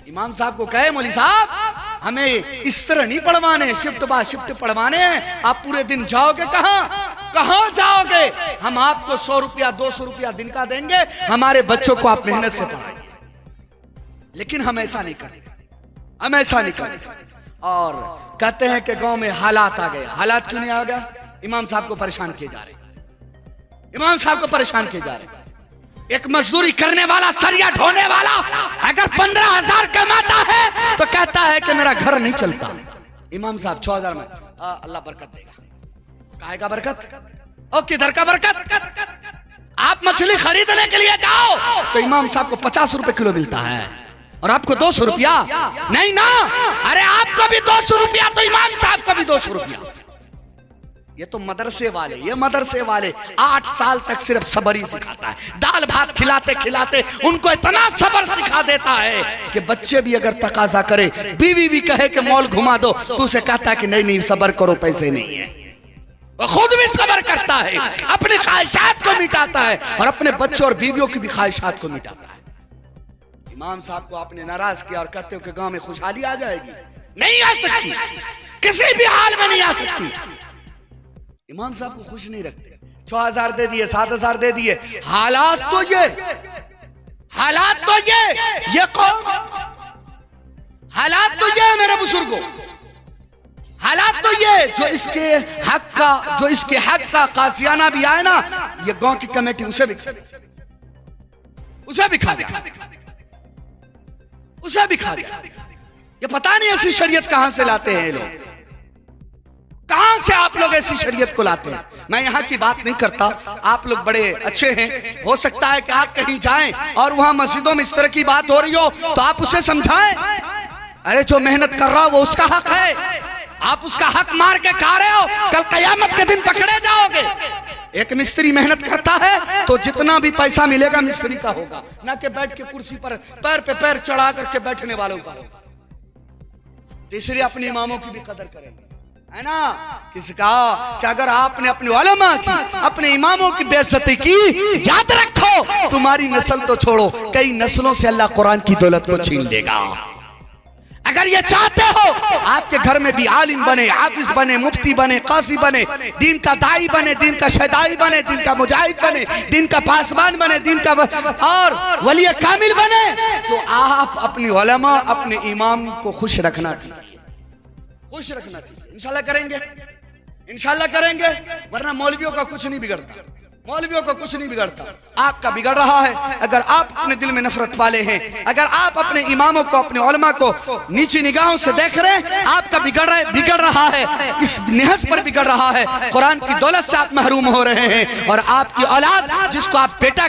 इमाम साहब को कहे मौलवी साहब हमें इस तरह नहीं पढ़वाने, शिफ्ट बा शिफ्ट पढ़वाने हैं, आप पूरे दिन जाओगे कहां जाओगे? हम आपको 100 रुपया 200 रुपया दिन का देंगे, हमारे बच्चों को आप मेहनत से पढ़ाएंगे। लेकिन हम ऐसा नहीं करते, हम ऐसा नहीं करते। और कहते हैं कि गांव में हालात आ गए। हालात क्यों नहीं आ गया? इमाम साहब को परेशान किए जा रहे, इमाम साहब को परेशान किए जा रहे। एक मजदूरी करने वाला, सरिया ढोने वाला अगर 15,000 कमाता है तो कहता है कि मेरा घर नहीं चलता। इमाम साहब 6,000 में अल्लाह बरकत देगा। काहे का बरकत? और किधर का बरकत? आप मछली खरीदने के लिए जाओ तो इमाम साहब को 50 रुपए किलो मिलता है और आपको 200 रुपया नहीं ना। अरे आपको भी 200 रुपया तो इमाम साहब को भी 200 रुपया। ये तो मदरसे वाले, ये मदरसे वाले 8 साल तक सिर्फ सब्र ही सिखाता है। दाल भात खिलाते खिलाते उनको इतना सब्र सिखा देता है कि बच्चे भी अगर तकाजा करे, बीवी भी कहे कि मॉल घुमा दो, तो उसे कहता है कि नहीं नहीं सब्र करो, पैसे नहीं है। वो खुद भी सब्र करता है, अपनी ख्वाहिशात को मिटाता है और अपने बच्चों और बीवियों की भी ख्वाहिशात को मिटाता है। इमाम साहब को आपने नाराज किया और कहते हो कि गांव में खुशहाली आ जाएगी, नहीं आ सकती, किसी भी हाल में नहीं आ सकती। इमाम साहब को खुश नहीं रखते। 6,000 दे दिए, 7,000 दे दिए। हालात तो ये कौन, हालात तो ये है मेरे बुजुर्गों, हालात तो ये जो इसके हक का कासियाना भी आए ना, ये गांव की कमेटी उसे भी खा जाए, उसे भी खा जाए। ये पता नहीं ऐसी शरीयत कहां से लाते हैं ये लोग, कहां से आप लोग ऐसी शरीयत को लाते हैं। मैं यहां की बात नहीं करता, आप लोग बड़े अच्छे हैं, हो सकता है कि आप कहीं जाएं और वहां मस्जिदों में इस तरह की बात हो रही हो तो आप उसे समझाएं। अरे जो मेहनत कर रहा हो वो उसका हक है, आप उसका हक मार के खा रहे हो, कल कयामत के दिन पकड़े जाओगे। एक मिस्त्री मेहनत करता है तो जितना भी पैसा मिलेगा मिस्त्री का होगा, ना कि बैठ के कुर्सी पर पैर पे पैर चढ़ा करके बैठने वालों का होगा। तो इसलिए अपने इमामों की भी कदर करेंगे, है ना। किसी का कि अगर आपने अपने उलमा की, अपने इमामों की बेइज्जती की, याद रखो तुम्हारी नस्ल तो छोड़ो, कई नस्लों से अल्लाह कुरान की दौलत को छीन लेगा। अगर ये चाहते हो आपके घर में भी आलिम बने, हाफिज बने, मुफ्ती बने, काजी बने, दीन का दाई बने, दीन का शहदाई बने, दीन का मुजाहिद बने, दीन का पासबान बने, दीन का और वली कामिल बने, तो आप अपनी उलमा, अपने इमाम को खुश रखना सीखिए, खुश रखना सीखिए। इंशाल्लाह करेंगे, इंशाल्लाह करेंगे, वरना मौलवियों का कुछ नहीं बिगड़ता, मौलवियों को कुछ नहीं बिगड़ता, आपका बिगड़ रहा है। अगर आप अपने दिल में नफरत वाले हैं, अगर आप अपने इमामों को, अपने उलमा को नीची निगाहों से देख रहे हैं, आपका बिगड़ रहा है, इस निहज पर बिगड़ रहा है। कुरान की दौलत से आप महरूम हो रहे हैं और आपकी औलाद जिसको आप बेटा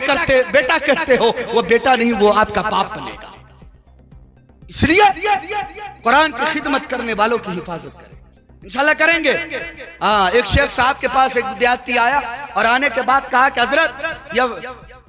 कहते हो, वो बेटा नहीं, वो आपका बाप बनेगा। इसलिए कुरान की खिदमत करने वालों की हिफाजत करें, इंशाल्लाह करेंगे। एक शेख साहब के पास एक विद्यार्थी आया और आने के बाद कहा कि हजरत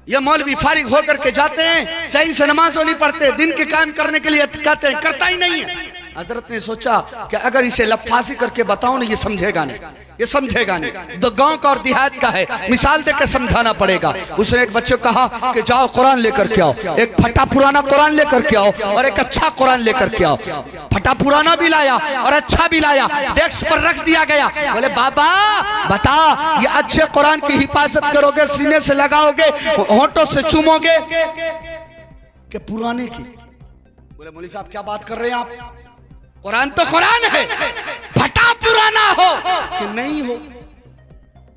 ये मौलवी फारिग होकर के जाते हैं, सही से नमाज़ नहीं पढ़ते, दिन के काम करने के लिए कहते हैं, करता ही नहीं है। हजरत ने सोचा कि अगर इसे लफाजी करके बताऊं ना, ये समझेगा नहीं, तो गांव का और देहात का है, मिसाल देकर समझाना पड़ेगा। उसने एक बच्चे को कहा कि जाओ कुरान लेकर के आओ, एक फटा पुराना कुरान लेकर के आओ और एक अच्छा कुरान लेकर के आओ। फटा पुराना भी लाया और अच्छा भी लाया, डेस्क पर रख दिया गया। बोले बाबा बता, ये अच्छे कुरान की हिफाजत करोगे, सीने से लगाओगे, होंठों से चूमोगे कि पुराने की? बोले मौलवी साहब क्या बात कर रहे हैं आप, कुरान तो कुरान है, फटा पुराना हो कि नहीं हो,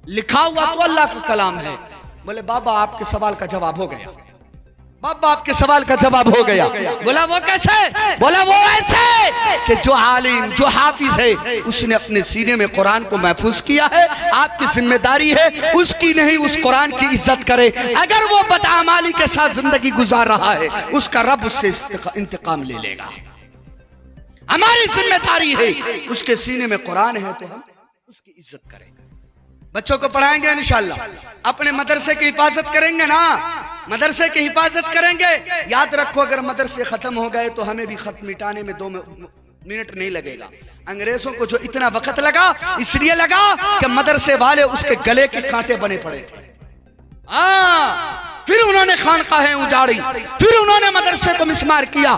लिखा हुआ तो अल्लाह का कलाम है। बोले बाबा आपके सवाल का जवाब हो गया, बाबा आपके सवाल का जवाब हो गया। बोला वो कैसे? बोला वो ऐसे कि जो आलिम, जो हाफिज है, उसने अपने सीने में कुरान को महफूज किया है। आपकी जिम्मेदारी है उसकी नहीं, उस कुरान की इज्जत करे। अगर वो बदअमाली के साथ जिंदगी गुजार रहा है, उसका रब उससे इंतकाम ले लेगा। हमारी जिम्मेदारी है, उसके सीने में कुरान है तो हम उसकी इज्जत करेंगे। बच्चों को पढ़ाएंगे इंशाल्लाह, अपने मदरसे की हिफाजत करेंगे ना, मदरसे की हिफाजत करेंगे। याद रखो अगर मदरसे खत्म हो गए तो हमें भी खत मिटाने में 2 मिनट नहीं लगेगा। अंग्रेजों को जो इतना वक्त लगा, इसलिए लगा कि मदरसे वाले उसके गले के कांटे बने पड़े थे। फिर उन्होंने खानकाहें उजाड़ी, फिर उन्होंने मदरसे को मिस्मार किया,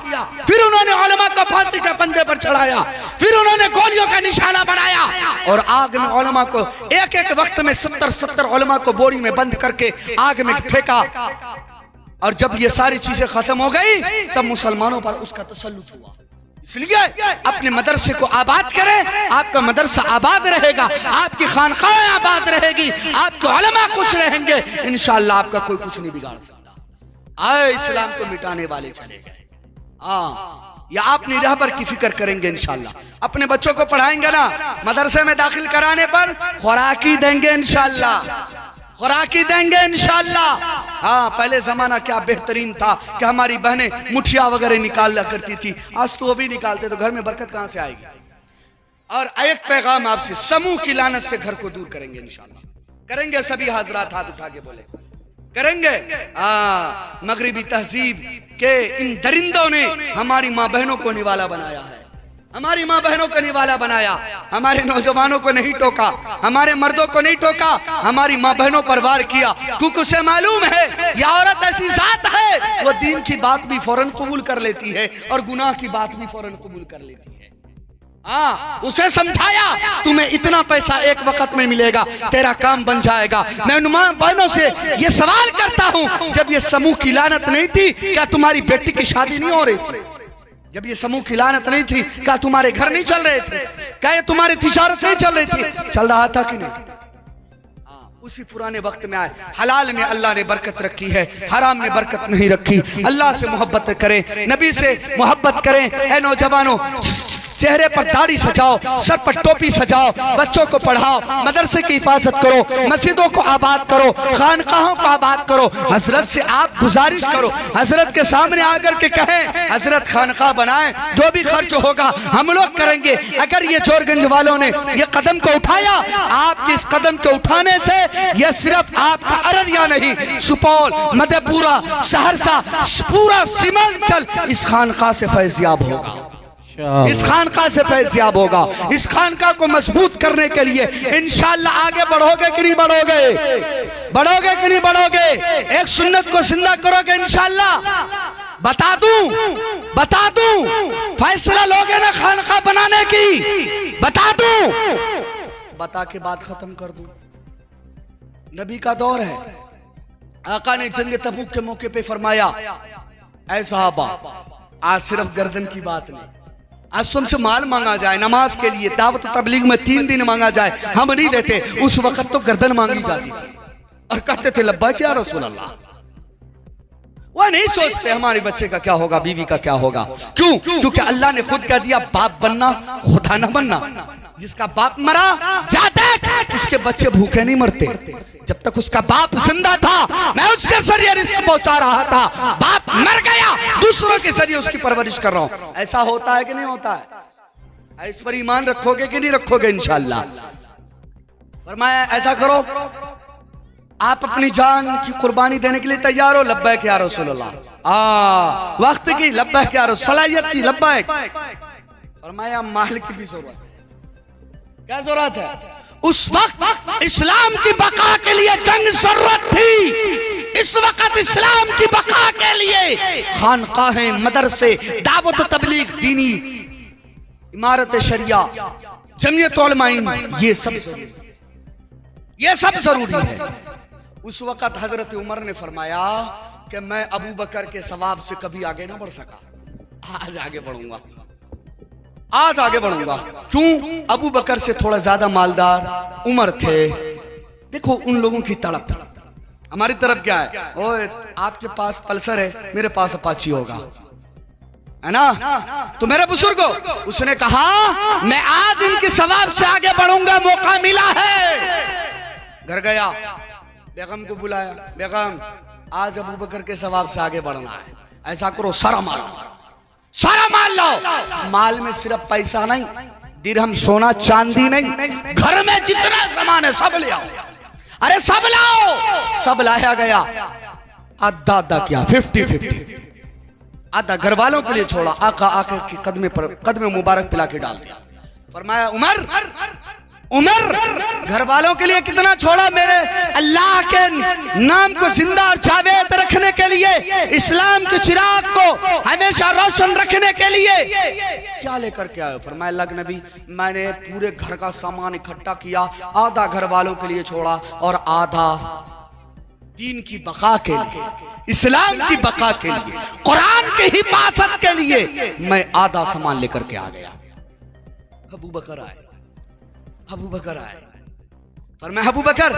फिर उन्होंने उलमा को फांसी के फंदे पर चढ़ाया, फिर उन्होंने गोलियों का निशाना बनाया और आग में उलमा को एक वक्त में 70 उलमा को बोरी में बंद करके आग में फेंका। और जब ये सारी चीजें खत्म हो गई तब मुसलमानों पर उसका तसल्लुत हुआ। इसलिए अपने मदरसे को आबाद करें, आपका मदरसा आबाद रहेगा, आपकी खानकाहें आबाद रहेगी, आपके उलमा खुश रहेंगे, इंशाअल्लाह आपका कोई कुछ नहीं बिगाड़ सकता। आए इस्लाम को मिटाने वाले चले गए। या आप रहबर की फिक्र करेंगे इंशाअल्लाह, अपने बच्चों को पढ़ाएंगे ना, मदरसे में दाखिल कराने पर खुराकी देंगे इंशाअल्लाह, खुराकी देंगे इंशाअल्लाह। पहले जमाना क्या बेहतरीन था कि हमारी बहनें मुठिया वगैरह निकाला करती थी, आज तो वो भी निकालते, तो घर में बरकत कहां से आएगी। और एक पैगाम आपसे, समूह की लानत से घर को दूर करेंगे इंशाअल्लाह, करेंगे। सभी हजरात हाथ उठा के बोले करेंगे। मगरिबी तहजीब के इन दरिंदों ने हमारी माँ बहनों को निवाला बनाया है, हमारी माँ बहनों को निवाला बनाया, हमारे नौजवानों को नहीं टोका, हमारे मर्दों को नहीं टोका, हमारी माँ बहनों पर वार किया, क्योंकि उसे मालूम है यह औरत ऐसी जात है, वो दीन की बात भी फौरन कबूल कर लेती है और गुनाह की बात भी फौरन कबूल कर लेती है। उसे समझाया तुम्हें इतना पैसा एक वक्त में मिलेगा, तेरा काम बन जाएगा। मैं माँ बहनों से ये सवाल करता हूँ, जब ये समूह की लानत नहीं थी क्या तुम्हारी बेटी की शादी नहीं हो रही थी? जब ये समूह की लानत नहीं थी क्या तुम्हारे घर नहीं चल रहे थे? क्या ये तुम्हारी तिजारत नहीं चल रही थी? चल रहा था कि नहीं? उसी पुराने वक्त में आए। हलाल में अल्लाह ने बरकत रखी है, हराम में बरकत नहीं रखी। अल्लाह से मोहब्बत करें, नबी से मोहब्बत करें। ऐ नौजवानों, चेहरे पर दाढ़ी सजाओ, सर पर टोपी सजाओ, बच्चों को पढ़ाओ, मदरसे की हिफाजत करो, मस्जिदों को आबाद करो, खानकाहों को आबाद करो। हजरत से आप गुजारिश करो, हजरत के सामने आकर के कहें हजरत खानका बनाएं, जो भी खर्च होगा हम लोग करेंगे। अगर ये जोरगंज वालों ने ये कदम को उठाया, आपके इस कदम के उठाने से यह सिर्फ आपका अररिया नहीं, सुपौल, मधेपुरा, सहरसा, पूरा सीमांचल इस खानका से फैज़याब होगा, इस खानका से फैज़याब होगा। इस खानका को मजबूत करने के लिए इंशाअल्लाह आगे बढ़ोगे कि नहीं बढ़ोगे? बढ़ोगे कि नहीं बढ़ोगे? एक सुन्नत को जिंदा करोगे इंशाअल्लाह। बता दूं फैसला लोगे ना खानका बनाने की? बता दूं, बता के बात खत्म कर दूं। नबी का दौर है, आका ने जंग तबूक के मौके पे फरमाया, ऐ सहाबा, आज सिर्फ गर्दन की बात नहीं, आज तुमसे माल मांगा जाए नमाज के लिए, दावत तबलीग में 3 दिन मांगा जाए, हम नहीं देते। उस वक्त तो गर्दन मांगी जाती थी, और कहते थे लब्बैक या रसूल अल्लाह। वह नहीं सोचते हमारे बच्चे का क्या होगा, बीवी का क्या होगा। क्यों? क्योंकि अल्लाह ने खुद कह दिया बाप बनना खुदा न बनना। जिसका बाप मरा जाता है उसके बच्चे भूखे नहीं मरते। जब तक उसका बाप जिंदा था मैं उसके जरिए रिस्क पहुंचा रहा था, बाप मर गया दूसरों के जरिए उसकी परवरिश कर रहा हूं। ऐसा होता है कि नहीं होता है? इस पर ईमान रखोगे कि नहीं रखोगे? इंशाअल्लाह। फरमाया ऐसा करो, आप अपनी जान की कुर्बानी देने के लिए तैयार हो? लब्बैक या रसूलल्लाह। वक्त की लब्बैक या रसूल, सलाहियत की लब्बैक। फरमाया माल की भी जरूरत है। क्या जरूरत है? उस वक्त इस्लाम की बका के लिए जंग जरूरत थी। इस वक्त इस्लाम की बका के लिए खानकाहें, मदरसे, दावत तबलीग, दीनी इमारत शरिया, जमीयत उलमाइन, ये सब जरूरी है। उस वक्त हजरत उमर ने फरमाया कि मैं अबू बकर के सवाब से कभी आगे ना बढ़ सका, आज आगे बढ़ूंगा, आज आगे बढ़ूंगा। क्यों? अबू बकर से थोड़ा ज्यादा मालदार उमर थे। देखो उन लोगों की तड़प। हमारी तरफ क्या है? ओए आपके पास पल्सर है, मेरे पास अपाची होगा, है ना? तो मेरे बुजुर्गो, उसने कहा मैं आज इनके सवाब से आगे बढ़ूंगा, मौका मिला है। घर गया, बेगम को बुलाया, बेगम आज अबू बकर के सवाब से आगे बढ़ना है, ऐसा करो सारा माल, सारा माल लाओ। माल में सिर्फ पैसा नहीं, दिरहम सोना चांदी नहीं, घर में जितना सामान है सब ले आओ। अरे सब लाओ। सब लाया गया, आधा आधा किया, 50-50। आधा घर वालों के लिए छोड़ा, आका आके के कदमे मुबारक पिला के डाल दिया। फरमाया उमर घर वालों के लिए कितना छोड़ा? मेरे अल्लाह के नाम को जिंदा और जावेद रखने के लिए, इस्लाम के चिराग को हमेशा रोशन रखने के लिए क्या लेकर के आए? फरमाया अल्लाह के नबी मैंने पूरे घर का सामान इकट्ठा किया, आधा घर वालों के लिए छोड़ा और आधा दीन की बका के लिए, इस्लाम की बका के लिए, कुरान की हिफाजत के लिए मैं आधा सामान लेकर के आ गया। अबू बकर आए, अबू बकर आए। फरमाया अबू बकर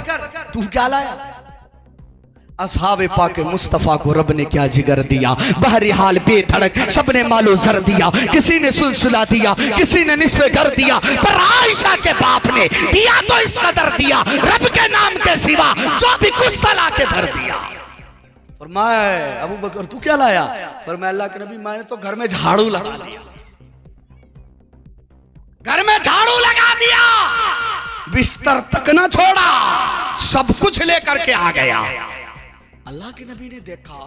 तू क्या लाया? असहाबे पाके मुस्तफा को रब ने क्या जिगर दिया, बहरहाल बेधड़क सबने मालो जर दिया, किसी ने सुलसुला दिया, किसी ने निस्फ़े घर दिया, पर आयशा के बाप ने दिया तो इस कदर दिया, रब के नाम के सिवा जो भी कुछ तला के धर दिया। फरमाया अबू बकर तू क्या लाया? फरमाया अल्लाह के नबी मैंने तो घर में झाड़ू लगा दिया, घर में झाड़ू लगा दिया, बिस्तर तक ना छोड़ा, सब कुछ लेकर के आ गया। अल्लाह के नबी ने देखा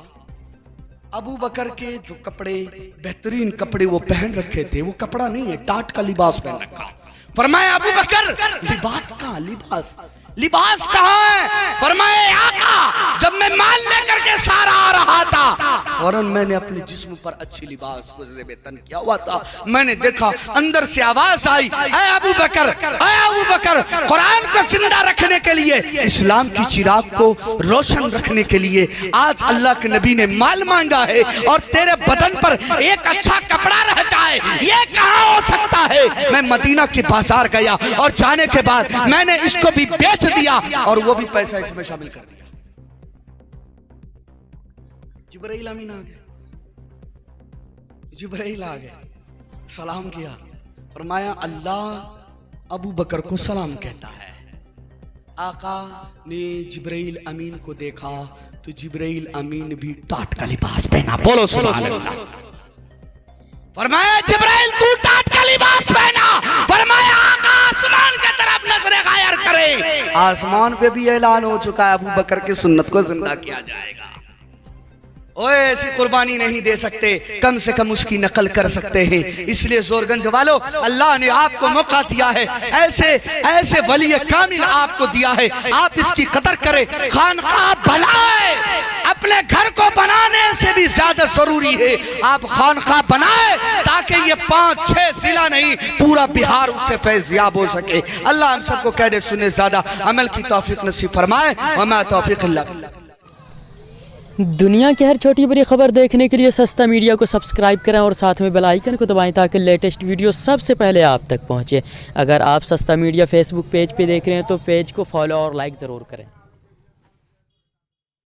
अबू बकर के जो कपड़े, बेहतरीन कपड़े वो पहन रखे थे, वो कपड़ा नहीं है, टाट का लिबास पहन रखा। फरमाया अबू बकर लिबास कहाँ? लिबास कहाँ है? फरमाया आका जब मैं माल लेकर के सारा आ रहा था फौरन मैंने अपने जिस्म पर अच्छी लिबास को ज़ेब-ए-तन किया हुआ था। मैंने देखा अंदर से आवाज आई, ऐ अबू बकर, कुरान को जिंदा रखने के लिए, इस्लाम की चिराग को रोशन रखने के लिए आज अल्लाह के नबी ने माल मांगा है और तेरे बदन पर एक अच्छा कपड़ा रह जाए, ये कहाँ हो सकता है? मैं मदीना के बाजार गया और जाने के बाद मैंने इसको भी बेच दिया और वो भी पैसा इसमें शामिल कर दिया। जिब्राइल अमीन आ गए, जिब्राइल आ गए, सलाम किया। फरमाया अल्लाह अबू बकर को सलाम कहता है। आका ने जिब्राइल अमीन को देखा तो जिब्राइल अमीन भी टाट का लिबास पहना। बोलो सुभान अल्लाह। फरमाया जिब्राइल तू टाट का लिबास पहना। फरमाया आका आसमान की तरफ नजरें गायर करे। आसमान पे भी ऐलान हो चुका है अबू बकर की सुन्नत को जिंदा किया जाएगा। ओए ऐसी कुर्बानी नहीं दे सकते, कम से कम उसकी नकल कर सकते हैं। इसलिए जोरगंज वालों, अल्लाह ने आपको मौका दिया है, ऐसे ऐसे वली कामिल आपको दिया है, आप इसकी कदर करें, खानकाह बनाए। अपने घर को बनाने से भी ज्यादा जरूरी है आप खानकाह बनाए, ताकि ये 5-6 जिला नहीं पूरा बिहार उससे फैज़याब हो सके। अल्लाह हम सबको कहने सुने ज्यादा अमल की तौफीक नसीब फरमाए। वमा तौफीक इल्ला बिल्लाह। दुनिया की हर छोटी बड़ी खबर देखने के लिए सस्ता मीडिया को सब्सक्राइब करें और साथ में बेल आइकन को दबाएं ताकि लेटेस्ट वीडियो सबसे पहले आप तक पहुंचे। अगर आप सस्ता मीडिया फेसबुक पेज पे देख रहे हैं तो पेज को फॉलो और लाइक ज़रूर करें।